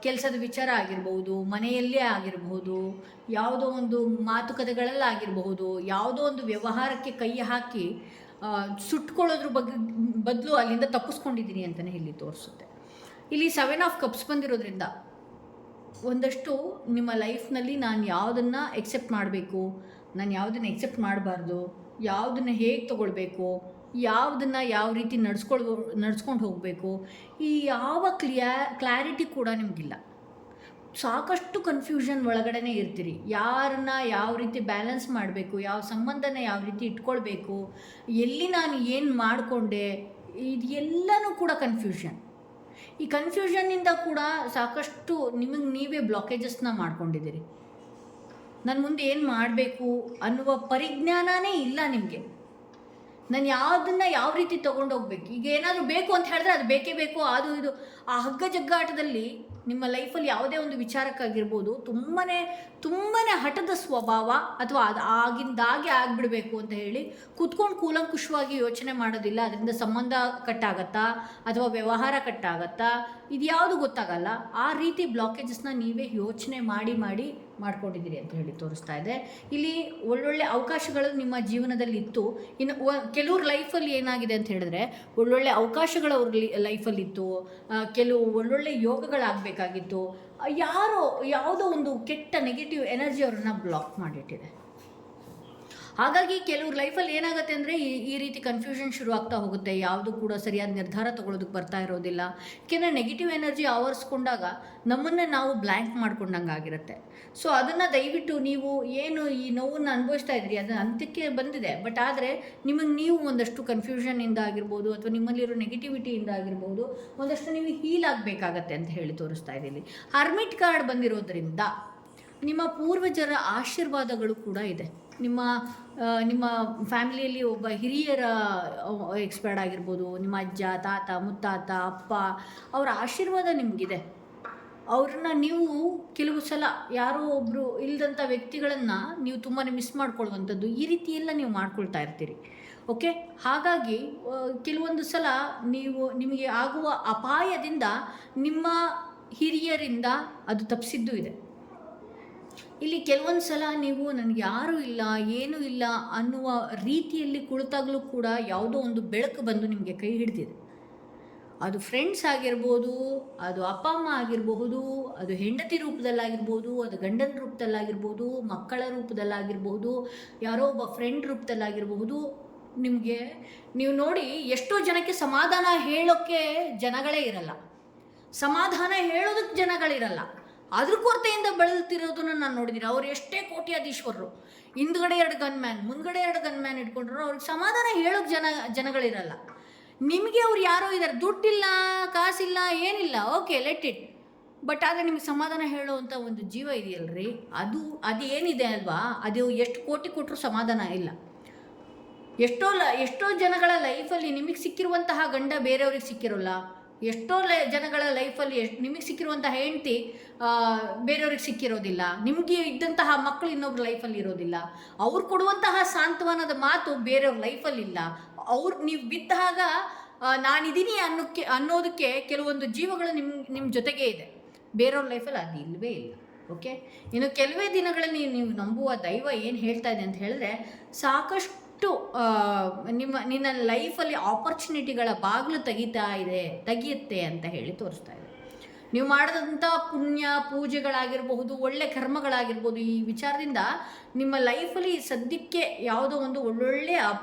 ಕೆಲಸದ ವಿಚಾರ ಆಗಿರ್ಬೋದು, ಮನೆಯಲ್ಲೇ ಆಗಿರಬಹುದು, ಯಾವುದೋ ಒಂದು ಮಾತುಕತೆಗಳಲ್ಲಾಗಿರಬಹುದು, ಯಾವುದೋ ಒಂದು ವ್ಯವಹಾರಕ್ಕೆ ಕೈ ಹಾಕಿ ಸುಟ್ಕೊಳ್ಳೋದ್ರ ಬದಲು ಅಲ್ಲಿಂದ ತಪ್ಪಿಸ್ಕೊಂಡಿದ್ದೀನಿ ಅಂತಲೇ ಇಲ್ಲಿ ತೋರಿಸುತ್ತೆ. ಇಲ್ಲಿ 7 ಆಫ್ ಕಪ್ಸ್ ಬಂದಿರೋದ್ರಿಂದ ಒಂದಷ್ಟು ನಿಮ್ಮ ಲೈಫ್ನಲ್ಲಿ ನಾನು ಯಾವುದನ್ನು ಎಕ್ಸೆಪ್ಟ್ ಮಾಡಬೇಕು, ನಾನು ಯಾವುದನ್ನು ಎಕ್ಸೆಪ್ಟ್ ಮಾಡಬಾರ್ದು, ಯಾವುದನ್ನು ಹೇಗೆ ತೊಗೊಳ್ಬೇಕು, ಯಾವುದನ್ನು ಯಾವ ರೀತಿ ನಡ್ಸ್ಕೊಂಡು ಹೋಗಬೇಕು, ಈ ಯಾವ ಕ್ಲಾರಿಟಿ ಕೂಡ ನಿಮಗಿಲ್ಲ. ಸಾಕಷ್ಟು ಕನ್ಫ್ಯೂಷನ್ ಒಳಗಡೆ ಇರ್ತೀರಿ. ಯಾರನ್ನ ಯಾವ ರೀತಿ ಬ್ಯಾಲೆನ್ಸ್ ಮಾಡಬೇಕು, ಯಾವ ಸಂಬಂಧನ ಯಾವ ರೀತಿ ಇಟ್ಕೊಳ್ಬೇಕು, ಎಲ್ಲಿ ನಾನು ಏನು ಮಾಡಿಕೊಂಡೆ, ಇದೆಲ್ಲನೂ ಕೂಡ ಕನ್ಫ್ಯೂಷನ್. ಈ ಕನ್ಫ್ಯೂಷನ್ನಿಂದ ಕೂಡ ಸಾಕಷ್ಟು ನಿಮಗೆ ನೀವೇ ಬ್ಲಾಕೇಜಸ್ನ ಮಾಡ್ಕೊಂಡಿದ್ದೀರಿ. ನನ್ನ ಮುಂದೆ ಏನು ಮಾಡಬೇಕು ಅನ್ನುವ ಪರಿಜ್ಞಾನನೇ ಇಲ್ಲ ನಿಮಗೆ. ನಾನು ಯಾವುದನ್ನು ಯಾವ ರೀತಿ ತೊಗೊಂಡೋಗ್ಬೇಕು, ಈಗ ಏನಾದರೂ ಬೇಕು ಅಂತ ಹೇಳಿದ್ರೆ ಅದು ಬೇಕೇ ಬೇಕು, ಅದು ಇದು ಆ ಹಗ್ಗ ಜಗ್ಗಾಟದಲ್ಲಿ ನಿಮ್ಮ ಲೈಫಲ್ಲಿ ಯಾವುದೇ ಒಂದು ವಿಚಾರಕ್ಕಾಗಿರ್ಬೋದು ತುಂಬಾ ಹಠದ ಸ್ವಭಾವ, ಅಥವಾ ಅದು ಆಗಿಂದಾಗೆ ಆಗಿಬಿಡಬೇಕು ಅಂತ ಹೇಳಿ ಕೂಲಂಕುಷವಾಗಿ ಯೋಚನೆ ಮಾಡೋದಿಲ್ಲ. ಅದರಿಂದ ಸಂಬಂಧ ಕಟ್ಟಾಗತ್ತಾ ಅಥವಾ ವ್ಯವಹಾರ ಕಟ್ಟಾಗತ್ತಾ, ಇದು ಯಾವುದು ಗೊತ್ತಾಗಲ್ಲ. ಆ ರೀತಿ ಬ್ಲಾಕೇಜಸ್ನ ನೀವೇ ಯೋಚನೆ ಮಾಡ್ಕೊಂಡಿದ್ದೀರಿ ಅಂತ ಹೇಳಿ ತೋರಿಸ್ತಾ ಇದೆ. ಇಲ್ಲಿ ಒಳ್ಳೊಳ್ಳೆ ಅವಕಾಶಗಳು ನಿಮ್ಮ ಜೀವನದಲ್ಲಿ ಇತ್ತು. ಇನ್ನು ಕೆಲವ್ರ ಲೈಫಲ್ಲಿ ಏನಾಗಿದೆ ಅಂತ ಹೇಳಿದ್ರೆ, ಒಳ್ಳೊಳ್ಳೆ ಅವಕಾಶಗಳು ಅವ್ರ ಲೈಫಲ್ಲಿತ್ತು, ಕೆಲವು ಒಳ್ಳೊಳ್ಳೆ ಯೋಗಗಳಾಗಬೇಕಾಗಿತ್ತು. ಯಾವುದೋ ಒಂದು ಕೆಟ್ಟ ನೆಗೆಟಿವ್ ಎನರ್ಜಿ ಅವ್ರನ್ನ ಬ್ಲಾಕ್ ಮಾಡಿಟ್ಟಿದೆ. ಹಾಗಾಗಿ ಕೆಲವ್ರ ಲೈಫಲ್ಲಿ ಏನಾಗುತ್ತೆ ಅಂದರೆ ಈ ರೀತಿ ಕನ್ಫ್ಯೂಷನ್ ಶುರು ಆಗ್ತಾ ಹೋಗುತ್ತೆ. ಯಾವುದು ಕೂಡ ಸರಿಯಾದ ನಿರ್ಧಾರ ತೊಗೊಳೋದಕ್ಕೆ ಬರ್ತಾ ಇರೋದಿಲ್ಲ. ಏಕೆಂದರೆ ನೆಗೆಟಿವ್ ಎನರ್ಜಿ ಆವರಿಸ್ಕೊಂಡಾಗ ನಮ್ಮನ್ನು ನಾವು ಬ್ಲ್ಯಾಂಕ್ ಮಾಡ್ಕೊಂಡಂಗೆ ಆಗಿರುತ್ತೆ. ಸೊ ಅದನ್ನು ದಯವಿಟ್ಟು ನೀವು ಏನು ಈ ನೋವನ್ನು ಅನುಭವಿಸ್ತಾ ಇದ್ರಿ ಅದು ಅಂತ್ಯಕ್ಕೆ ಬಂದಿದೆ. ಬಟ್ ಆದರೆ ನಿಮಗೆ ನೀವು ಒಂದಷ್ಟು ಕನ್ಫ್ಯೂಷನಿಂದ ಆಗಿರ್ಬೋದು ಅಥವಾ ನಿಮ್ಮಲ್ಲಿರೋ ನೆಗೆಟಿವಿಟಿಯಿಂದ ಆಗಿರ್ಬೋದು ಒಂದಷ್ಟು ನೀವು ಹೀಲ್ ಆಗಬೇಕಾಗತ್ತೆ ಅಂತ ಹೇಳಿ ತೋರಿಸ್ತಾ ಇದ್ದೀನಿ. ಹರ್ಮಿಟ್ ಕಾರ್ಡ್ ಬಂದಿರೋದ್ರಿಂದ ನಿಮ್ಮ ಪೂರ್ವಜರ ಆಶೀರ್ವಾದಗಳು ಕೂಡ ಇದೆ. ನಿಮ್ಮ ಫ್ಯಾಮಿಲಿಯಲ್ಲಿ ಒಬ್ಬ ಹಿರಿಯರ ಎಕ್ಸ್ಪರ್ಟ್ ಆಗಿರ್ಬೋದು, ನಿಮ್ಮ ಅಜ್ಜ, ತಾತ, ಮುತ್ತಾತ, ಅಪ್ಪ, ಅವರ ಆಶೀರ್ವಾದ ನಿಮಗಿದೆ. ಅವ್ರನ್ನ ನೀವು ಕೆಲವು ಸಲ ಯಾರೋ ಒಬ್ಬರು ಇಲ್ಲದಂಥ ವ್ಯಕ್ತಿಗಳನ್ನು ನೀವು ತುಂಬಾ ಮಿಸ್ ಮಾಡ್ಕೊಳ್ಳುವಂಥದ್ದು ಈ ರೀತಿ ಎಲ್ಲ ನೀವು ಮಾಡ್ಕೊಳ್ತಾ ಇರ್ತೀರಿ. ಓಕೆ, ಹಾಗಾಗಿ ಕೆಲವೊಂದು ಸಲ ನಿಮಗೆ ಆಗುವ ಅಪಾಯದಿಂದ ನಿಮ್ಮ ಹಿರಿಯರಿಂದ ಅದು ತಪ್ಪಿಸಿದ್ದು ಇದೆ. ಇಲ್ಲಿ ಕೆಲವೊಂದು ಸಲ ನೀವು ನನಗೆ ಯಾರೂ ಇಲ್ಲ, ಏನೂ ಇಲ್ಲ ಅನ್ನುವ ರೀತಿಯಲ್ಲಿ ಕುಳಿತಾಗಲೂ ಕೂಡ ಯಾವುದೋ ಒಂದು ಬೆಳಕು ಬಂದು ನಿಮಗೆ ಕೈ ಹಿಡಿದಿದೆ. ಅದು ಫ್ರೆಂಡ್ಸ್ ಆಗಿರ್ಬೋದು, ಅದು ಅಪ್ಪ ಅಮ್ಮ ಆಗಿರಬಹುದು, ಅದು ಹೆಂಡತಿ ರೂಪದಲ್ಲಾಗಿರ್ಬೋದು, ಅದು ಗಂಡನ ರೂಪದಲ್ಲಾಗಿರ್ಬೋದು, ಮಕ್ಕಳ ರೂಪದಲ್ಲಾಗಿರ್ಬೋದು, ಯಾರೋ ಒಬ್ಬ ಫ್ರೆಂಡ್ ರೂಪದಲ್ಲಾಗಿರಬಹುದು. ನೀವು ನೋಡಿ, ಎಷ್ಟೋ ಜನಕ್ಕೆ ಸಮಾಧಾನ ಹೇಳೋಕ್ಕೆ ಜನಗಳೇ ಇರಲ್ಲ, ಸಮಾಧಾನ ಹೇಳೋದಕ್ಕೆ ಜನಗಳಿರಲ್ಲ. ಅದ್ರ ಕೊರತೆಯಿಂದ ಬಳಲ್ತಿರೋದನ್ನು ನಾನು ನೋಡಿದ್ದೀನಿ. ಅವ್ರು ಎಷ್ಟೇ ಕೋಟ್ಯಾಧೀಶ್ವರರು, ಹಿಂದ್ಗಡೆ 2 ಗನ್ಮ್ಯಾನ್, ಮುಂದ್ಗಡೆ 2 ಗನ್ಮ್ಯಾನ್ ಇಟ್ಕೊಂಡ್ರು, ಅವ್ರಿಗೆ ಸಮಾಧಾನ ಹೇಳೋಕ್ಕೆ ಜನಗಳಿರಲ್ಲ. ನಿಮಗೆ ಅವ್ರು ಯಾರೋ ಇದ್ದಾರೆ, ದುಡ್ಡಿಲ್ಲ, ಕಾಸಿಲ್ಲ, ಏನಿಲ್ಲ, ಓಕೆ ಲೆಟ್ ಇಟ್. ಬಟ್ ಆದರೆ ನಿಮಗೆ ಸಮಾಧಾನ ಹೇಳೋವಂಥ ಒಂದು ಜೀವ ಇದೆಯಲ್ರಿ, ಅದು ಏನಿದೆ ಅಲ್ವಾ, ಅದು ಎಷ್ಟು ಕೋಟಿ ಕೊಟ್ಟರು ಸಮಾಧಾನ ಇಲ್ಲ. ಎಷ್ಟೋ ಜನಗಳ ಲೈಫಲ್ಲಿ ನಿಮಗೆ ಸಿಕ್ಕಿರುವಂತಹ ಗಂಡ ಬೇರೆಯವ್ರಿಗೆ ಸಿಕ್ಕಿರೋಲ್ಲ. ಎಷ್ಟೋ ಜನಗಳ ಲೈಫಲ್ಲಿ ನಿಮಗೆ ಸಿಕ್ಕಿರುವಂತಹ ಹೆಂಡತಿ ಬೇರೆಯವ್ರಿಗೆ ಸಿಕ್ಕಿರೋದಿಲ್ಲ. ನಿಮಗೆ ಇದ್ದಂತಹ ಮಕ್ಕಳು ಇನ್ನೊಬ್ರ ಲೈಫಲ್ಲಿ ಇರೋದಿಲ್ಲ. ಅವ್ರು ಕೊಡುವಂತಹ ಸಾಂತ್ವನದ ಮಾತು ಬೇರೆಯವ್ರ ಲೈಫಲ್ಲಿಲ್ಲ. ನೀವು ಬಿದ್ದಾಗ ನಾನಿದ್ದೀನಿ ಅನ್ನೋದಕ್ಕೆ ಕೆಲವೊಂದು ಜೀವಗಳು ನಿಮ್ಮ ಜೊತೆಗೇ ಇದೆ. ಬೇರೆಯವ್ರ ಲೈಫಲ್ಲಿ ಅದು ಇಲ್ಲವೇ ಇಲ್ಲ. ಓಕೆ, ಇನ್ನು ಕೆಲವೇ ದಿನಗಳಲ್ಲಿ ನೀವು ನಂಬುವ ದೈವ ಏನು ಹೇಳ್ತಾ ಇದೆ ಅಂತ ಹೇಳಿದ್ರೆ, ಸಾಕಷ್ಟು ನಿನ್ನ ಲೈಫಲ್ಲಿ ಆಪರ್ಚುನಿಟಿಗಳ ಬಾಗಿಲು ತೆಗೆಯುತ್ತೆ ಅಂತ ಹೇಳಿ ತೋರಿಸ್ತಾ ಇದೆ. ನೀವು ಮಾಡಿದಂಥ ಪುಣ್ಯ ಪೂಜೆಗಳಾಗಿರಬಹುದು, ಒಳ್ಳೆ ಕರ್ಮಗಳಾಗಿರ್ಬೋದು, ಈ ವಿಚಾರದಿಂದ ನಿಮ್ಮ ಲೈಫಲ್ಲಿ ಸದ್ಯಕ್ಕೆ ಯಾವುದೋ ಒಂದು ಒಳ್ಳೊಳ್ಳೆ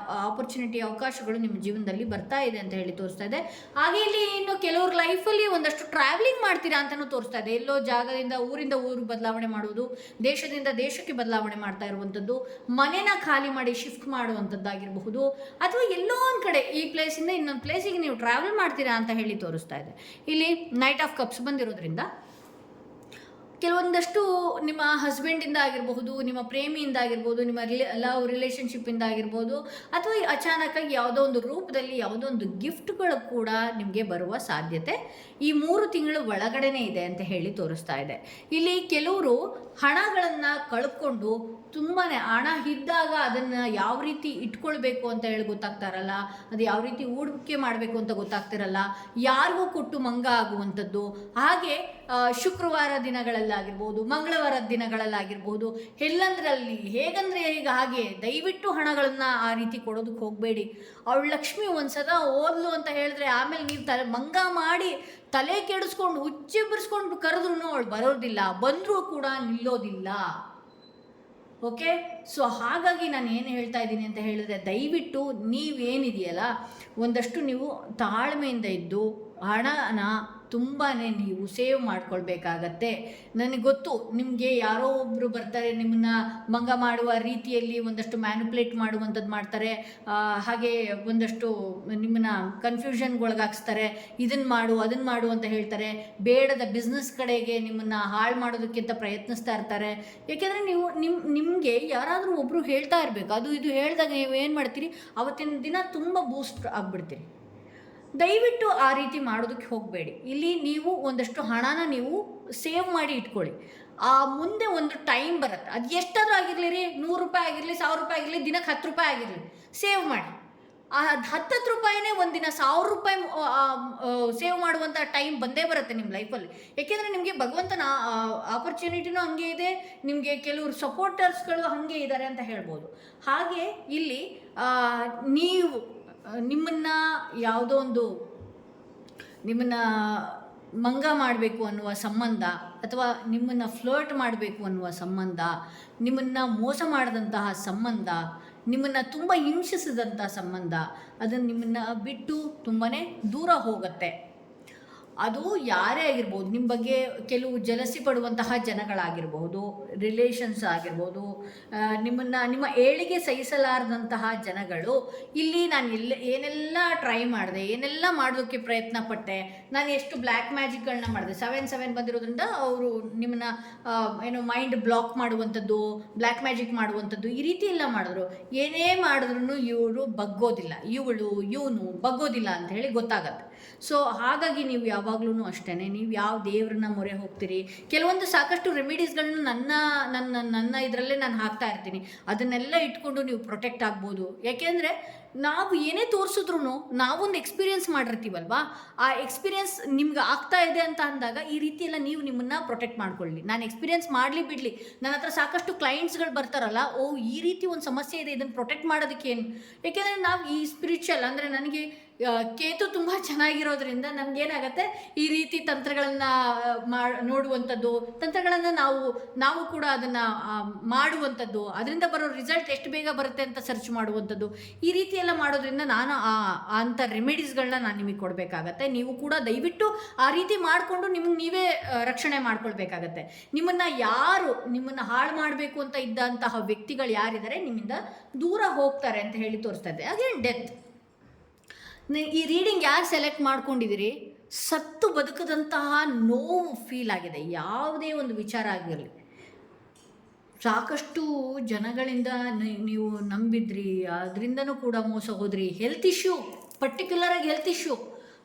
ಆಪರ್ಚುನಿಟಿ, ಅವಕಾಶಗಳು ನಿಮ್ಮ ಜೀವನದಲ್ಲಿ ಬರ್ತಾ ಇದೆ ಅಂತ ಹೇಳಿ ತೋರಿಸ್ತಾ ಇದೆ. ಹಾಗೆ ಇಲ್ಲಿ ಇನ್ನು ಕೆಲವ್ರ ಲೈಫಲ್ಲಿ ಒಂದಷ್ಟು ಟ್ರಾವೆಲಿಂಗ್ ಮಾಡ್ತೀರಾ ಅಂತಲೂ ತೋರಿಸ್ತಾ ಇದೆ. ಎಲ್ಲೋ ಜಾಗದಿಂದ ಊರಿಂದ ಊರು ಬದಲಾವಣೆ ಮಾಡುವುದು, ದೇಶದಿಂದ ದೇಶಕ್ಕೆ ಬದಲಾವಣೆ ಮಾಡ್ತಾ ಇರುವಂಥದ್ದು, ಮನೆನ ಖಾಲಿ ಮಾಡಿ ಶಿಫ್ಟ್ ಮಾಡುವಂಥದ್ದಾಗಿರಬಹುದು, ಅಥವಾ ಎಲ್ಲೋ ಒಂದು ಕಡೆ ಈ ಪ್ಲೇಸಿಂದ ಇನ್ನೊಂದು ಪ್ಲೇಸಿಗೆ ನೀವು ಟ್ರಾವೆಲ್ ಮಾಡ್ತೀರಾ ಅಂತ ಹೇಳಿ ತೋರಿಸ್ತಾ ಇದೆ. ಇಲ್ಲಿ ನೈಟ್ ಆಫ್ ಕಪ್ಸ್ ಬಂದಿರೋದ್ರಿಂದ ಕೆಲವೊಂದಷ್ಟು ನಿಮ್ಮ ಹಸ್ಬೆಂಡಿಂದ ಆಗಿರಬಹುದು, ನಿಮ್ಮ ಪ್ರೇಮಿಯಿಂದ ಆಗಿರ್ಬೋದು, ನಿಮ್ಮ ಲವ್ ರಿಲೇಷನ್ಶಿಪ್ಪಿಂದ ಆಗಿರ್ಬೋದು, ಅಥವಾ ಅಚಾನಕ್ಕಾಗಿ ಯಾವುದೋ ಒಂದು ರೂಪದಲ್ಲಿ ಯಾವುದೋ ಒಂದು ಗಿಫ್ಟ್ಗಳು ಕೂಡ ನಿಮಗೆ ಬರುವ ಸಾಧ್ಯತೆ ಈ 3 ತಿಂಗಳು ಒಳಗಡೆನೇ ಇದೆ ಅಂತ ಹೇಳಿ ತೋರಿಸ್ತಾ ಇದೆ. ಇಲ್ಲಿ ಕೆಲವರು ಹಣಗಳನ್ನು ಕಳ್ಕೊಂಡು ತುಂಬಾ ಹಣ ಇದ್ದಾಗ ಅದನ್ನು ಯಾವ ರೀತಿ ಇಟ್ಕೊಳ್ಬೇಕು ಅಂತ ಹೇಳಿ ಗೊತ್ತಾಗ್ತಾರಲ್ಲ, ಅದು ಯಾವ ರೀತಿ ಹೂಡಿಕೆ ಮಾಡಬೇಕು ಅಂತ ಗೊತ್ತಾಗ್ತಿರಲ್ಲ, ಯಾರಿಗೂ ಕೊಟ್ಟು ಮಂಗ ಆಗುವಂಥದ್ದು. ಹಾಗೆ ಶುಕ್ರವಾರ ದಿನಗಳಲ್ಲಾಗಿರ್ಬೋದು, ಮಂಗಳವಾರದ ದಿನಗಳಲ್ಲಾಗಿರ್ಬೋದು, ಹೇಗಂದ್ರೆ ಈಗ ಹಾಗೆ ದಯವಿಟ್ಟು ಹಣಗಳನ್ನು ಆ ರೀತಿ ಕೊಡೋದಕ್ಕೆ ಹೋಗಬೇಡಿ. ಅವಳು ಲಕ್ಷ್ಮಿ ಒಂದ್ಸಲ ಓದ್ಲು ಅಂತ ಹೇಳಿದ್ರೆ ಆಮೇಲೆ ನೀವು ಮಂಗ ಮಾಡಿ ತಲೆ ಕೆಡಿಸ್ಕೊಂಡು ಹುಚ್ಚೆಬ್ಬರಿಸ್ಕೊಂಡು ಕರೆದ್ರೂ ಅವಳು ಬರೋದಿಲ್ಲ, ಬಂದರೂ ಕೂಡ ನಿಲ್ಲೋದಿಲ್ಲ. ಓಕೆ, ಸೊ ಹಾಗಾಗಿ ನಾನು ಏನು ಹೇಳ್ತಾ ಇದ್ದೀನಿ ಅಂತ ಹೇಳಿದ್ರೆ, ದಯವಿಟ್ಟು ನೀವೇನಿದೆಯಲ್ಲ ಒಂದಷ್ಟು ನೀವು ತಾಳ್ಮೆಯಿಂದ ಇದ್ದು ಹಣನ ತುಂಬಾ ನೀವು ಸೇವ್ ಮಾಡ್ಕೊಳ್ಬೇಕಾಗತ್ತೆ. ನನಗೆ ಗೊತ್ತು, ನಿಮಗೆ ಯಾರೋ ಒಬ್ಬರು ಬರ್ತಾರೆ, ನಿಮ್ಮನ್ನ ಮಂಗ ಮಾಡುವ ರೀತಿಯಲ್ಲಿ ಒಂದಷ್ಟು ಮ್ಯಾನಿಪುಲೇಟ್ ಮಾಡುವಂಥದ್ದು ಮಾಡ್ತಾರೆ, ಹಾಗೆ ಒಂದಷ್ಟು ನಿಮ್ಮನ್ನ ಕನ್ಫ್ಯೂಷನ್ಗೊಳಗಾಗಿಸ್ತಾರೆ. ಇದನ್ನು ಮಾಡು ಅದನ್ನು ಮಾಡು ಅಂತ ಹೇಳ್ತಾರೆ. ಬೇಡದ ಬಿಸ್ನೆಸ್ ಕಡೆಗೆ ನಿಮ್ಮನ್ನು ಹಾಳು ಮಾಡೋದಕ್ಕಿಂತ ಪ್ರಯತ್ನಿಸ್ತಾ ಇರ್ತಾರೆ. ಯಾಕೆಂದರೆ ನಿಮಗೆ ಯಾರಾದರೂ ಒಬ್ಬರು ಹೇಳ್ತಾ ಇರಬೇಕು, ಅದು ಇದು ಹೇಳಿದಾಗ ನೀವು ಏನು ಮಾಡ್ತೀರಿ, ಅವತ್ತಿನ ದಿನ ತುಂಬ ಬೂಸ್ಟ್ ಆಗಿಬಿಡ್ತೀರಿ. ದಯವಿಟ್ಟು ಆ ರೀತಿ ಮಾಡೋದಕ್ಕೆ ಹೋಗಬೇಡಿ. ಇಲ್ಲಿ ನೀವು ಒಂದಷ್ಟು ಹಣನ ನೀವು ಸೇವ್ ಮಾಡಿ ಇಟ್ಕೊಳ್ಳಿ. ಮುಂದೆ ಒಂದು ಟೈಮ್ ಬರುತ್ತೆ, ಅದು ಎಷ್ಟಾದರೂ ಆಗಿರಲಿ ರೀ, 100 ರೂಪಾಯಿ ಆಗಿರಲಿ, 1000 ರೂಪಾಯಿ ಆಗಿರಲಿ, ದಿನಕ್ಕೆ 10 ರೂಪಾಯಿ ಆಗಿರಲಿ, ಸೇವ್ ಮಾಡಿ. ಆ 10 ರೂಪಾಯಿನೇ ಒಂದಿನ 1000 ರೂಪಾಯಿ ಸೇವ್ ಮಾಡುವಂಥ ಟೈಮ್ ಬಂದೇ ಬರುತ್ತೆ ನಿಮ್ಮ ಲೈಫಲ್ಲಿ. ಏಕೆಂದರೆ ನಿಮಗೆ ಭಗವಂತನ ಆಪರ್ಚುನಿಟಿನೂ ಹಂಗೆ ಇದೆ, ನಿಮಗೆ ಕೆಲವರು ಸಪೋರ್ಟರ್ಸ್ಗಳು ಹಾಗೆ ಇದ್ದಾರೆ ಅಂತ ಹೇಳ್ಬೋದು. ಹಾಗೆ ಇಲ್ಲಿ ನೀವು ನಿಮ್ಮನ್ನು ಯಾವುದೋ ಒಂದು ನಿಮ್ಮನ್ನು ಮಂಗ ಮಾಡಬೇಕು ಅನ್ನುವ ಸಂಬಂಧ, ಅಥವಾ ನಿಮ್ಮನ್ನು ಫ್ಲರ್ಟ್ ಮಾಡಬೇಕು ಅನ್ನುವ ಸಂಬಂಧ, ನಿಮ್ಮನ್ನು ಮೋಸ ಮಾಡಿದಂತಹ ಸಂಬಂಧ, ನಿಮ್ಮನ್ನು ತುಂಬ ಹಿಂಸಿಸಿದಂಥ ಸಂಬಂಧ, ಅದು ನಿಮ್ಮನ್ನು ಬಿಟ್ಟು ತುಂಬಾ ದೂರ ಹೋಗುತ್ತೆ. ಅದು ಯಾರೇ ಆಗಿರ್ಬೋದು, ನಿಮ್ಮ ಬಗ್ಗೆ ಕೆಲವು ಜಲಸಿ ಪಡುವಂತಹ ಜನಗಳಾಗಿರ್ಬೋದು, ರಿಲೇಷನ್ಸ್ ಆಗಿರ್ಬೋದು, ನಿಮ್ಮ ಏಳಿಗೆ ಸಹಿಸಲಾರದಂತಹ ಜನಗಳು, ಇಲ್ಲಿ ನಾನು ಏನೆಲ್ಲ ಟ್ರೈ ಮಾಡಿದೆ, ಏನೆಲ್ಲ ಮಾಡೋದಕ್ಕೆ ಪ್ರಯತ್ನ ಪಟ್ಟೆ, ನಾನು ಎಷ್ಟು ಬ್ಲ್ಯಾಕ್ ಮ್ಯಾಜಿಕ್ಗಳನ್ನ ಮಾಡಿದೆ. 7 ಬಂದಿರೋದ್ರಿಂದ ಅವರು ನಿಮ್ಮನ್ನ ಏನೋ ಮೈಂಡ್ ಬ್ಲಾಕ್ ಮಾಡುವಂಥದ್ದು, ಬ್ಲ್ಯಾಕ್ ಮ್ಯಾಜಿಕ್ ಮಾಡುವಂಥದ್ದು, ಈ ರೀತಿ ಎಲ್ಲ ಮಾಡಿದ್ರು. ಏನೇ ಮಾಡಿದ್ರು ಇವರು ಬಗ್ಗೋದಿಲ್ಲ, ಇವನು ಬಗ್ಗೋದಿಲ್ಲ ಅಂತ ಹೇಳಿ ಗೊತ್ತಾಗತ್ತೆ. ಸೊ ಹಾಗಾಗಿ ನೀವು ಯಾವಾಗ್ಲೂ ಅಷ್ಟೇ, ನೀವು ಯಾವ ದೇವ್ರನ್ನ ಮೊರೆ ಹೋಗ್ತೀರಿ, ಕೆಲವೊಂದು ಸಾಕಷ್ಟು ರೆಮಿಡೀಸ್ಗಳನ್ನ ನನ್ನ ಇದರಲ್ಲೇ ನಾನು ಹಾಕ್ತಾ ಇರ್ತೀನಿ. ಅದನ್ನೆಲ್ಲ ಇಟ್ಕೊಂಡು ನೀವು ಪ್ರೊಟೆಕ್ಟ್ ಆಗ್ಬೋದು. ಯಾಕೆಂದರೆ ನಾವು ಏನೇ ತೋರಿಸಿದ್ರು ನಾವೊಂದು ಎಕ್ಸ್ಪೀರಿಯನ್ಸ್ ಮಾಡಿರ್ತೀವಲ್ವಾ, ಆ ಎಕ್ಸ್ಪೀರಿಯನ್ಸ್ ನಿಮ್ಗೆ ಆಗ್ತಾ ಇದೆ ಅಂತ ಅಂದಾಗ ಈ ರೀತಿ ಎಲ್ಲ ನೀವು ನಿಮ್ಮನ್ನು ಪ್ರೊಟೆಕ್ಟ್ ಮಾಡ್ಕೊಳ್ಳಿ. ನಾನು ಎಕ್ಸ್ಪೀರಿಯನ್ಸ್ ಮಾಡಲಿ ಬಿಡಲಿ, ನನ್ನ ಹತ್ರ ಸಾಕಷ್ಟು ಕ್ಲೈಂಟ್ಸ್ಗಳು ಬರ್ತಾರಲ್ಲ, ಈ ರೀತಿ ಒಂದು ಸಮಸ್ಯೆ ಇದೆ, ಇದನ್ನು ಪ್ರೊಟೆಕ್ಟ್ ಮಾಡೋದಕ್ಕೆ ಏನು. ಯಾಕೆಂದರೆ ನಾವು ಈ ಸ್ಪಿರಿಚುವಲ್ ಅಂದರೆ ನನಗೆ ಕೇತು ತುಂಬ ಚೆನ್ನಾಗಿರೋದ್ರಿಂದ ನಮಗೇನಾಗತ್ತೆ, ಈ ರೀತಿ ತಂತ್ರಗಳನ್ನು ನೋಡುವಂಥದ್ದು, ತಂತ್ರಗಳನ್ನು ನಾವು ಕೂಡ ಅದನ್ನು ಮಾಡುವಂಥದ್ದು, ಅದರಿಂದ ಬರೋ ರಿಸಲ್ಟ್ ಎಷ್ಟು ಬೇಗ ಬರುತ್ತೆ ಅಂತ ಸರ್ಚ್ ಮಾಡುವಂಥದ್ದು, ಈ ರೀತಿ ಎಲ್ಲ ಮಾಡೋದ್ರಿಂದ ನಾನು ಅಂಥ ರೆಮಿಡೀಸ್ಗಳನ್ನ ನಾನು ನಿಮಗೆ ಕೊಡಬೇಕಾಗತ್ತೆ. ನೀವು ಕೂಡ ದಯವಿಟ್ಟು ಆ ರೀತಿ ಮಾಡಿಕೊಂಡು ನೀವೇ ರಕ್ಷಣೆ ಮಾಡ್ಕೊಳ್ಬೇಕಾಗತ್ತೆ. ನಿಮ್ಮನ್ನು ಹಾಳು ಮಾಡಬೇಕು ಅಂತ ಇದ್ದಂತಹ ವ್ಯಕ್ತಿಗಳು ಯಾರಿದ್ದಾರೆ ನಿಮ್ಮಿಂದ ದೂರ ಹೋಗ್ತಾರೆ ಅಂತ ಹೇಳಿ ತೋರಿಸ್ತಾ ಇದೆ. Again death. ಈ ರೀಡಿಂಗ್ ಯಾರು ಸೆಲೆಕ್ಟ್ ಮಾಡ್ಕೊಂಡಿದ್ದೀರಿ, ಸತ್ತು ಬದುಕದಂತಹ ನೋವು ಫೀಲ್ ಆಗಿದೆ, ಯಾವುದೇ ಒಂದು ವಿಚಾರ ಆಗಿರಲಿ. ಸಾಕಷ್ಟು ಜನಗಳಿಂದ ನೀವು ನಂಬಿದ್ರಿ, ಅದರಿಂದನೂ ಕೂಡ ಮೋಸ ಹೋದ್ರಿ. ಹೆಲ್ತ್ ಇಶ್ಯೂ, ಪರ್ಟಿಕ್ಯುಲರಾಗಿ ಹೆಲ್ತ್ ಇಶ್ಯೂ,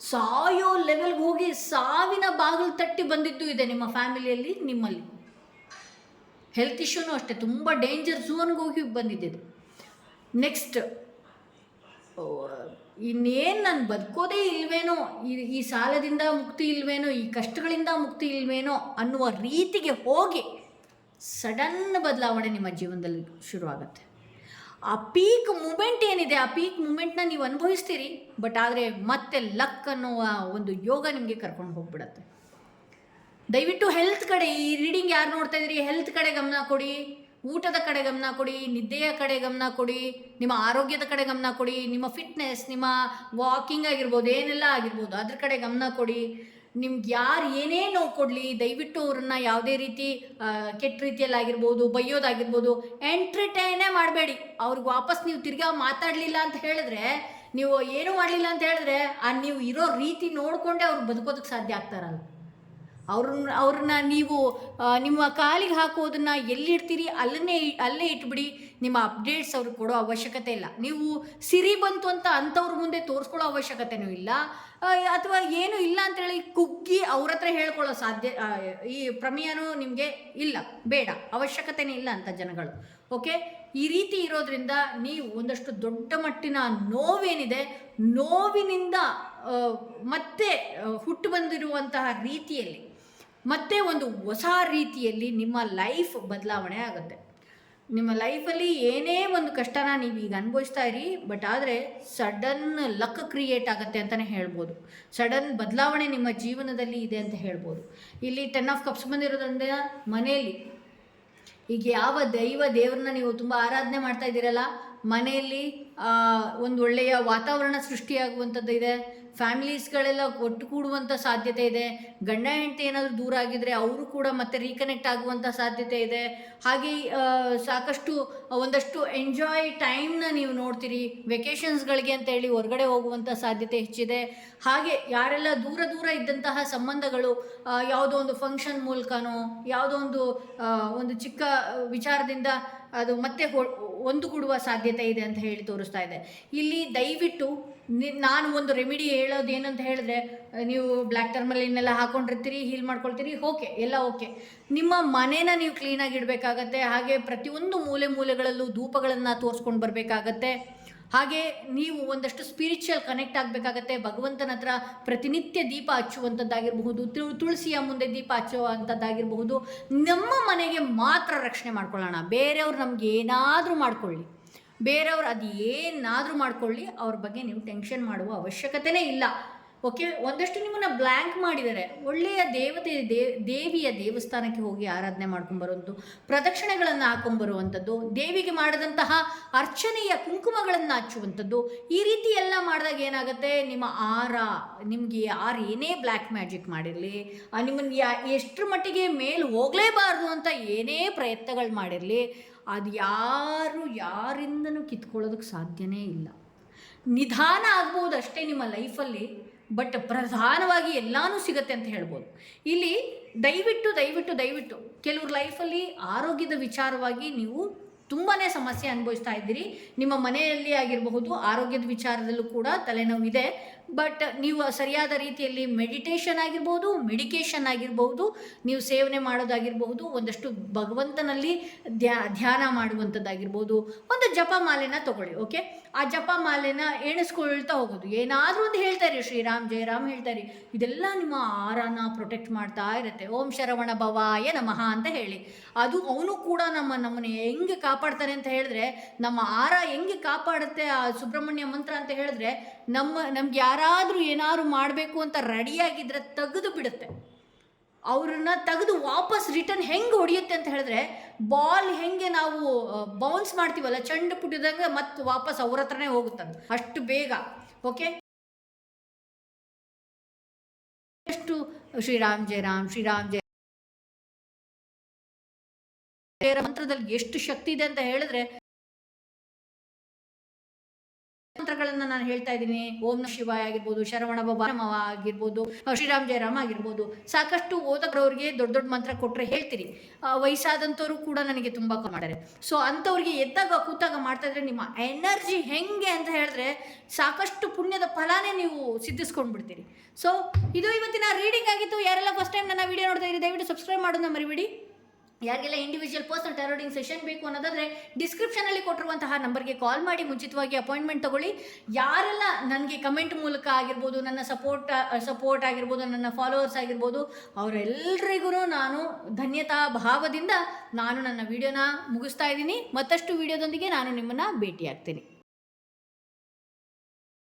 ಸಾಯೋ ಲೆವೆಲ್ಗೆ ಹೋಗಿ ಸಾವಿನ ಬಾಗಿಲು ತಟ್ಟಿ ಬಂದಿದ್ದು ಇದೆ ನಿಮ್ಮ ಫ್ಯಾಮಿಲಿಯಲ್ಲಿ. ನಿಮ್ಮಲ್ಲಿ ಹೆಲ್ತ್ ಇಶ್ಯೂನೂ ಅಷ್ಟೇ ತುಂಬ ಡೇಂಜರ್ ಝೋನ್ಗೆ ಹೋಗಿ ಬಂದಿದ್ದು. ನೆಕ್ಸ್ಟ್, ಇನ್ನೇನು ನಾನು ಬದುಕೋದೇ ಇಲ್ವೇನೋ, ಈ ಸಾಲದಿಂದ ಮುಕ್ತಿ ಇಲ್ವೇನೋ, ಈ ಕಷ್ಟಗಳಿಂದ ಮುಕ್ತಿ ಇಲ್ವೇನೋ ಅನ್ನುವ ರೀತಿಗೆ ಹೋಗಿ ಸಡನ್ ಬದಲಾವಣೆ ನಿಮ್ಮ ಜೀವನದಲ್ಲಿ ಶುರುವಾಗುತ್ತೆ. ಆ ಪೀಕ್ ಮೂಮೆಂಟ್ ಏನಿದೆ, ಆ ಪೀಕ್ ಮೂಮೆಂಟ್ನ ನೀವು ಅನುಭವಿಸ್ತೀರಿ. ಬಟ್ ಆದರೆ ಮತ್ತೆ ಲಕ್ ಅನ್ನುವ ಒಂದು ಯೋಗ ನಿಮಗೆ ಕರ್ಕೊಂಡು ಹೋಗ್ಬಿಡತ್ತೆ. ದಯವಿಟ್ಟು ಹೆಲ್ತ್ ಕಡೆ, ಈ ರೀಡಿಂಗ್ ಯಾರು ನೋಡ್ತಾ ಇದ್ದೀರಿ, ಹೆಲ್ತ್ ಕಡೆ ಗಮನ ಕೊಡಿ, ಊಟದ ಕಡೆ ಗಮನ ಕೊಡಿ, ನಿದ್ದೆಯ ಕಡೆ ಗಮನ ಕೊಡಿ, ನಿಮ್ಮ ಆರೋಗ್ಯದ ಕಡೆ ಗಮನ ಕೊಡಿ, ನಿಮ್ಮ ಫಿಟ್ನೆಸ್, ನಿಮ್ಮ ವಾಕಿಂಗ್ ಆಗಿರ್ಬೋದು, ಏನೆಲ್ಲ ಆಗಿರ್ಬೋದು ಅದ್ರ ಕಡೆ ಗಮನ ಕೊಡಿ. ನಿಮ್ಗೆ ಯಾರು ಏನೇ ನೋವು ಕೊಡಲಿ, ದಯವಿಟ್ಟು ಅವ್ರನ್ನ ಯಾವುದೇ ರೀತಿ ಕೆಟ್ಟ ರೀತಿಯಲ್ಲಿ ಆಗಿರ್ಬೋದು, ಬೈಯೋದಾಗಿರ್ಬೋದು, ಎಂಟರ್ಟೈನೇ ಮಾಡಬೇಡಿ. ಅವ್ರಿಗೆ ವಾಪಸ್ ನೀವು ತಿರ್ಗಾ ಮಾತಾಡಲಿಲ್ಲ ಅಂತ ಹೇಳಿದ್ರೆ, ನೀವು ಏನೂ ಮಾಡಲಿಲ್ಲ ಅಂತ ಹೇಳಿದ್ರೆ, ನೀವು ಇರೋ ರೀತಿ ನೋಡಿಕೊಂಡೇ ಅವ್ರು ಬದುಕೋದಕ್ಕೆ ಸಾಧ್ಯ ಆಗ್ತಾರಲ್ಲ. ಅವ್ರನ್ನ ನೀವು ನಿಮ್ಮ ಕಾಲಿಗೆ ಹಾಕೋದನ್ನು ಎಲ್ಲಿಡ್ತೀರಿ ಅಲ್ಲೇ ಇಟ್ಬಿಡಿ. ನಿಮ್ಮ ಅಪ್ಡೇಟ್ಸ್ ಅವ್ರಿಗೆ ಕೊಡೋ ಅವಶ್ಯಕತೆ ಇಲ್ಲ. ನೀವು ಸಿರಿ ಬಂತು ಅಂತ ಅಂಥವ್ರ ಮುಂದೆ ತೋರಿಸ್ಕೊಳ್ಳೋ ಅವಶ್ಯಕತೆನೂ ಇಲ್ಲ, ಅಥವಾ ಏನೂ ಇಲ್ಲ ಅಂತೇಳಿ ಕುಗ್ಗಿ ಅವ್ರ ಹತ್ರ ಹೇಳ್ಕೊಳ್ಳೋ ಈ ಪ್ರಮೇಯನೂ ನಿಮಗೆ ಇಲ್ಲ, ಬೇಡ, ಅವಶ್ಯಕತೆನೇ ಇಲ್ಲ ಅಂತ ಜನಗಳು. ಓಕೆ, ಈ ರೀತಿ ಇರೋದ್ರಿಂದ ನೀವು ಒಂದಷ್ಟು ದೊಡ್ಡ ಮಟ್ಟಿನ ನೋವೇನಿದೆ, ನೋವಿನಿಂದ ಮತ್ತೆ ಹುಟ್ಟು ಬಂದಿರುವಂತಹ ರೀತಿಯಲ್ಲಿ, ಮತ್ತೆ ಒಂದು ಹೊಸ ರೀತಿಯಲ್ಲಿ ನಿಮ್ಮ ಲೈಫ್ ಬದಲಾವಣೆ ಆಗುತ್ತೆ. ನಿಮ್ಮ ಲೈಫಲ್ಲಿ ಏನೇ ಒಂದು ಕಷ್ಟನ ನೀವು ಈಗ ಅನುಭವಿಸ್ತಾ ಇರಿ, ಬಟ್ ಆದರೆ ಸಡನ್ ಲಕ್ ಕ್ರಿಯೇಟ್ ಆಗುತ್ತೆ ಅಂತಲೇ ಹೇಳ್ಬೋದು. ಸಡನ್ ಬದಲಾವಣೆ ನಿಮ್ಮ ಜೀವನದಲ್ಲಿ ಇದೆ ಅಂತ ಹೇಳ್ಬೋದು. ಇಲ್ಲಿ 10 ಆಫ್ ಕಪ್ಸ್ ಬಂದಿರೋದ್ರಿಂದ ಮನೆಯಲ್ಲಿ ಈಗ ಯಾವ ದೇವ್ರನ್ನ ನೀವು ತುಂಬ ಆರಾಧನೆ ಮಾಡ್ತಾ ಇದ್ದೀರಲ್ಲ, ಮನೆಯಲ್ಲಿ ಒಂದು ಒಳ್ಳೆಯ ವಾತಾವರಣ ಸೃಷ್ಟಿಯಾಗುವಂಥದ್ದು ಇದೆ. ಫ್ಯಾಮಿಲೀಸ್ಗಳೆಲ್ಲ ಒಟ್ಟುಗೂಡುವಂಥ ಸಾಧ್ಯತೆ ಇದೆ. ಗಂಡ ಹೆಂಡತಿ ಏನಾದರೂ ದೂರ ಆಗಿದ್ದರೆ ಅವರು ಕೂಡ ಮತ್ತೆ ರೀಕನೆಕ್ಟ್ ಆಗುವಂಥ ಸಾಧ್ಯತೆ ಇದೆ. ಹಾಗೆ ಸಾಕಷ್ಟು ಒಂದಷ್ಟು ಎಂಜಾಯ್ ಟೈಮ್ನ ನೀವು ನೋಡ್ತೀರಿ. ವೆಕೇಷನ್ಸ್ಗಳಿಗೆ ಅಂತೇಳಿ ಹೊರಗಡೆ ಹೋಗುವಂಥ ಸಾಧ್ಯತೆ ಹೆಚ್ಚಿದೆ. ಹಾಗೆ ಯಾರೆಲ್ಲ ದೂರ ಇದ್ದಂತಹ ಸಂಬಂಧಗಳು ಯಾವುದೋ ಒಂದು ಫಂಕ್ಷನ್ ಮೂಲಕನೋ ಯಾವುದೋ ಒಂದು ಚಿಕ್ಕ ವಿಚಾರದಿಂದ ಅದು ಮತ್ತೆ ಒಂದುಗೂಡುವ ಸಾಧ್ಯತೆ ಇದೆ ಅಂತ ಹೇಳಿ ತೋರಿಸ್ತಾ ಇದೆ. ಇಲ್ಲಿ ದಯವಿಟ್ಟು ನಾನು ಒಂದು ರೆಮಿಡಿ ಹೇಳೋದು ಏನಂತ ಹೇಳಿದ್ರೆ, ನೀವು ಬ್ಲ್ಯಾಕ್ ಟರ್ಮಲಿನೆಲ್ಲ ಹಾಕೊಂಡಿರ್ತೀರಿ, ಹೀಲ್ ಮಾಡ್ಕೊಳ್ತೀರಿ, ಓಕೆ, ಎಲ್ಲ ಓಕೆ. ನಿಮ್ಮ ಮನೇನ ನೀವು ಕ್ಲೀನಾಗಿ ಇಡಬೇಕಾಗತ್ತೆ. ಹಾಗೆ ಪ್ರತಿಯೊಂದು ಮೂಲೆಗಳಲ್ಲೂ ಧೂಪಗಳನ್ನು ತೋರಿಸ್ಕೊಂಡು ಬರಬೇಕಾಗತ್ತೆ. ಹಾಗೆ ನೀವು ಒಂದಷ್ಟು ಸ್ಪಿರಿಚುವಲ್ ಕನೆಕ್ಟ್ ಆಗಬೇಕಾಗತ್ತೆ. ಭಗವಂತನ ಹತ್ರ ಪ್ರತಿನಿತ್ಯ ದೀಪ ಹಚ್ಚುವಂಥದ್ದಾಗಿರಬಹುದು, ತುಳಸಿಯ ಮುಂದೆ ದೀಪ ಹಚ್ಚುವಂಥದ್ದಾಗಿರಬಹುದು. ನಮ್ಮ ಮನೆಗೆ ಮಾತ್ರ ರಕ್ಷಣೆ ಮಾಡ್ಕೊಳ್ಳೋಣ. ಬೇರೆಯವ್ರು ನಮ್ಗೆ ಏನಾದರೂ ಮಾಡ್ಕೊಳ್ಳಿ, ಬೇರೆಯವ್ರು ಅದು ಏನಾದರೂ ಮಾಡ್ಕೊಳ್ಳಿ, ಅವ್ರ ಬಗ್ಗೆ ನೀವು ಟೆನ್ಷನ್ ಮಾಡುವ ಅವಶ್ಯಕತೆನೇ ಇಲ್ಲ. ಓಕೆ, ಒಂದಷ್ಟು ನಿಮ್ಮನ್ನು ಬ್ಲ್ಯಾಂಕ್ ಮಾಡಿದ್ದಾರೆ. ಒಳ್ಳೆಯ ದೇವಿಯ ದೇವಸ್ಥಾನಕ್ಕೆ ಹೋಗಿ ಆರಾಧನೆ ಮಾಡ್ಕೊಂಬರುವಂಥದ್ದು, ಪ್ರದಕ್ಷಿಣೆಗಳನ್ನು ಹಾಕೊಂಬರುವಂಥದ್ದು, ದೇವಿಗೆ ಮಾಡಿದಂತಹ ಅರ್ಚನೆಯ ಕುಂಕುಮಗಳನ್ನು ಹಚ್ಚುವಂಥದ್ದು, ಈ ರೀತಿ ಎಲ್ಲ ಮಾಡಿದಾಗ ಏನಾಗುತ್ತೆ, ನಿಮ್ಮ ನಿಮಗೆ ಯಾರು ಏನೇ ಬ್ಲ್ಯಾಕ್ ಮ್ಯಾಜಿಕ್ ಮಾಡಿರಲಿ, ನಿಮ್ಮನ್ನು ಎಷ್ಟರ ಮಟ್ಟಿಗೆ ಮೇಲೆ ಹೋಗಲೇಬಾರ್ದು ಅಂತ ಏನೇ ಪ್ರಯತ್ನಗಳು ಮಾಡಿರಲಿ, ಅದು ಯಾರಿಂದನೂ ಕಿತ್ಕೊಳ್ಳೋದಕ್ಕೆ ಸಾಧ್ಯನೇ ಇಲ್ಲ. ನಿಧಾನ ಆಗ್ಬೋದು ಅಷ್ಟೇ ನಿಮ್ಮ ಲೈಫಲ್ಲಿ, ಬಟ್ ಪ್ರಧಾನವಾಗಿ ಎಲ್ಲನೂ ಸಿಗುತ್ತೆ ಅಂತ ಹೇಳ್ಬೋದು. ಇಲ್ಲಿ ದಯವಿಟ್ಟು ಕೆಲವ್ರ ಲೈಫಲ್ಲಿ ಆರೋಗ್ಯದ ವಿಚಾರವಾಗಿ ನೀವು ತುಂಬಾ ಸಮಸ್ಯೆ ಅನುಭವಿಸ್ತಾ ಇದ್ದೀರಿ. ನಿಮ್ಮ ಮನೆಯಲ್ಲಿ ಆಗಿರಬಹುದು, ಆರೋಗ್ಯದ ವಿಚಾರದಲ್ಲೂ ಕೂಡ ತಲೆನೋವಿದೆ. ಬಟ್ ನೀವು ಸರಿಯಾದ ರೀತಿಯಲ್ಲಿ ಮೆಡಿಟೇಷನ್ ಆಗಿರ್ಬೋದು, ಮೆಡಿಕೇಷನ್ ಆಗಿರ್ಬೋದು, ನೀವು ಸೇವನೆ ಮಾಡೋದಾಗಿರ್ಬಹುದು, ಒಂದಷ್ಟು ಭಗವಂತನಲ್ಲಿ ಧ್ಯಾನ ಮಾಡುವಂಥದ್ದಾಗಿರ್ಬೋದು, ಒಂದು ಜಪಮಾಲೆನ ತಗೊಳ್ಳಿ. ಓಕೆ, ಆ ಜಪಮಾಲೆನ ಎಣಿಸ್ಕೊಳ್ತಾ ಹೋಗೋದು. ಏನಾದರೂ ಒಂದು ಹೇಳ್ತಾರೆ, ಶ್ರೀರಾಮ್ ಜಯರಾಮ್ ಹೇಳ್ತಾರೆ, ಇದೆಲ್ಲ ನಿಮ್ಮ ಆರಾನ ಪ್ರೊಟೆಕ್ಟ್ ಮಾಡ್ತಾ ಇರುತ್ತೆ. ಓಂ ಶರವಣ ಭವಾಯ ನಮಃ ಅಂತ ಹೇಳಿ, ಅದು ಅವನು ಕೂಡ ನಮ್ಮನ್ನು ಹೆಂಗೆ ಕಾಪಾಡ್ತಾನೆ ಅಂತ ಹೇಳಿದ್ರೆ, ನಮ್ಮ ಆರ ಹೆಂಗೆ ಕಾಪಾಡುತ್ತೆ ಆ ಸುಬ್ರಹ್ಮಣ್ಯ ಮಂತ್ರ ಅಂತ ಹೇಳಿದ್ರೆ, ನಮ್ಗೆ ಯಾರಾದರೂ ಏನಾದ್ರು ಮಾಡಬೇಕು ಅಂತ ರೆಡಿಯಾಗಿದ್ದರೆ ತೆಗೆದು ಬಿಡುತ್ತೆ. ಅವ್ರನ್ನ ತೆಗೆದು ವಾಪಸ್ ರಿಟರ್ನ್ ಹೆಂಗೆ ಹೊಡೆಯುತ್ತೆ ಅಂತ ಹೇಳಿದ್ರೆ, ಬಾಲ್ ಹೆಂಗೆ ನಾವು ಬೌನ್ಸ್ ಮಾಡ್ತೀವಲ್ಲ, ಚೆಂಡು ಪುಟ್ಟಿದಾಗ ಮತ್ತೆ ವಾಪಸ್ ಅವ್ರ ಹತ್ರನೇ ಹೋಗುತ್ತದೆ ಅಷ್ಟು ಬೇಗ. ಓಕೆ, ಎಷ್ಟು ಶ್ರೀರಾಮ್ ಜಯ ರಾಮ್ ಮಂತ್ರದಲ್ಲಿ ಎಷ್ಟು ಶಕ್ತಿ ಇದೆ ಅಂತ ಹೇಳಿದ್ರೆ, ಮಂತ್ರಗಳನ್ನು ನಾನು ಹೇಳ್ತಾ ಇದ್ದೀನಿ. ಓಂ ನಮಃ ಶಿವಾಯ ಆಗಿರ್ಬೋದು, ಶರವಣ ಭವ ಆಗಿರ್ಬೋದು, ಶ್ರೀರಾಮ್ ಜಯರಾಮ್ ಆಗಿರ್ಬೋದು, ಸಾಕಷ್ಟು ಓದೋರವ್ರಿಗೆ ದೊಡ್ಡ ಮಂತ್ರ ಕೊಟ್ಟರೆ ಹೇಳ್ತೀರಿ. ವಯಸ್ಸಾದಂಥವ್ರು ಕೂಡ ನನಗೆ ತುಂಬ ಕಾಲ್ ಮಾಡ್ತಾರೆ. ಸೊ ಅಂಥವ್ರಿಗೆ ಎದ್ದಾಗ ಕೂತಾಗ ಮಾಡ್ತಾ ಇದ್ರೆ ನಿಮ್ಮ ಎನರ್ಜಿ ಹೆಂಗೆ ಅಂತ ಹೇಳಿದ್ರೆ, ಸಾಕಷ್ಟು ಪುಣ್ಯದ ಫಲಾನೇ ನೀವು ಸಿದ್ಧಿಸ್ಕೊಂಡ್ಬಿಡ್ತೀರಿ. ಸೊ ಇದು ಇವತ್ತಿನ ರೀಡಿಂಗ್ ಆಗಿತ್ತು. ಯಾರೆಲ್ಲ ಫಸ್ಟ್ ಟೈಮ್ ನನ್ನ ವಿಡಿಯೋ ನೋಡ್ತಾ ಇದ್ದೀರಿ, ದಯವಿಟ್ಟು ಸಬ್ಸ್ಕ್ರೈಬ್ ಮಾಡೋದನ್ನ ಮರಿಬೇಡಿ. ಯಾರಿಗೆಲ್ಲ ಇಂಡಿವಿಜುವಲ್ ಪರ್ಸನಲ್ ಟಾರೋಟಿಂಗ್ ಸೆಷನ್ ಬೇಕು ಅನ್ನೋದಾದರೆ ಡಿಸ್ಕ್ರಿಪ್ಷನಲ್ಲಿ ಕೊಟ್ಟಿರುವಂತಹ ನಂಬರ್ಗೆ ಕಾಲ್ ಮಾಡಿ ಮುಂಚಿತವಾಗಿ ಅಪಾಯಿಂಟ್ಮೆಂಟ್ ತಗೊಳ್ಳಿ. ಯಾರೆಲ್ಲ ನನಗೆ ಕಮೆಂಟ್ ಮೂಲಕ ಆಗಿರ್ಬೋದು, ನನ್ನ ಸಪೋರ್ಟ್ ಆಗಿರ್ಬೋದು, ನನ್ನ ಫಾಲೋವರ್ಸ್ ಆಗಿರ್ಬೋದು, ಅವರೆಲ್ಲರಿಗೂ ನಾನು ಧನ್ಯತಾ ಭಾವದಿಂದ ನಾನು ನನ್ನ ವಿಡಿಯೋನ ಮುಗಿಸ್ತಾ ಇದ್ದೀನಿ. ಮತ್ತಷ್ಟು ವಿಡಿಯೋದೊಂದಿಗೆ ನಾನು ನಿಮ್ಮನ್ನು ಭೇಟಿ ಆಗ್ತೀನಿ.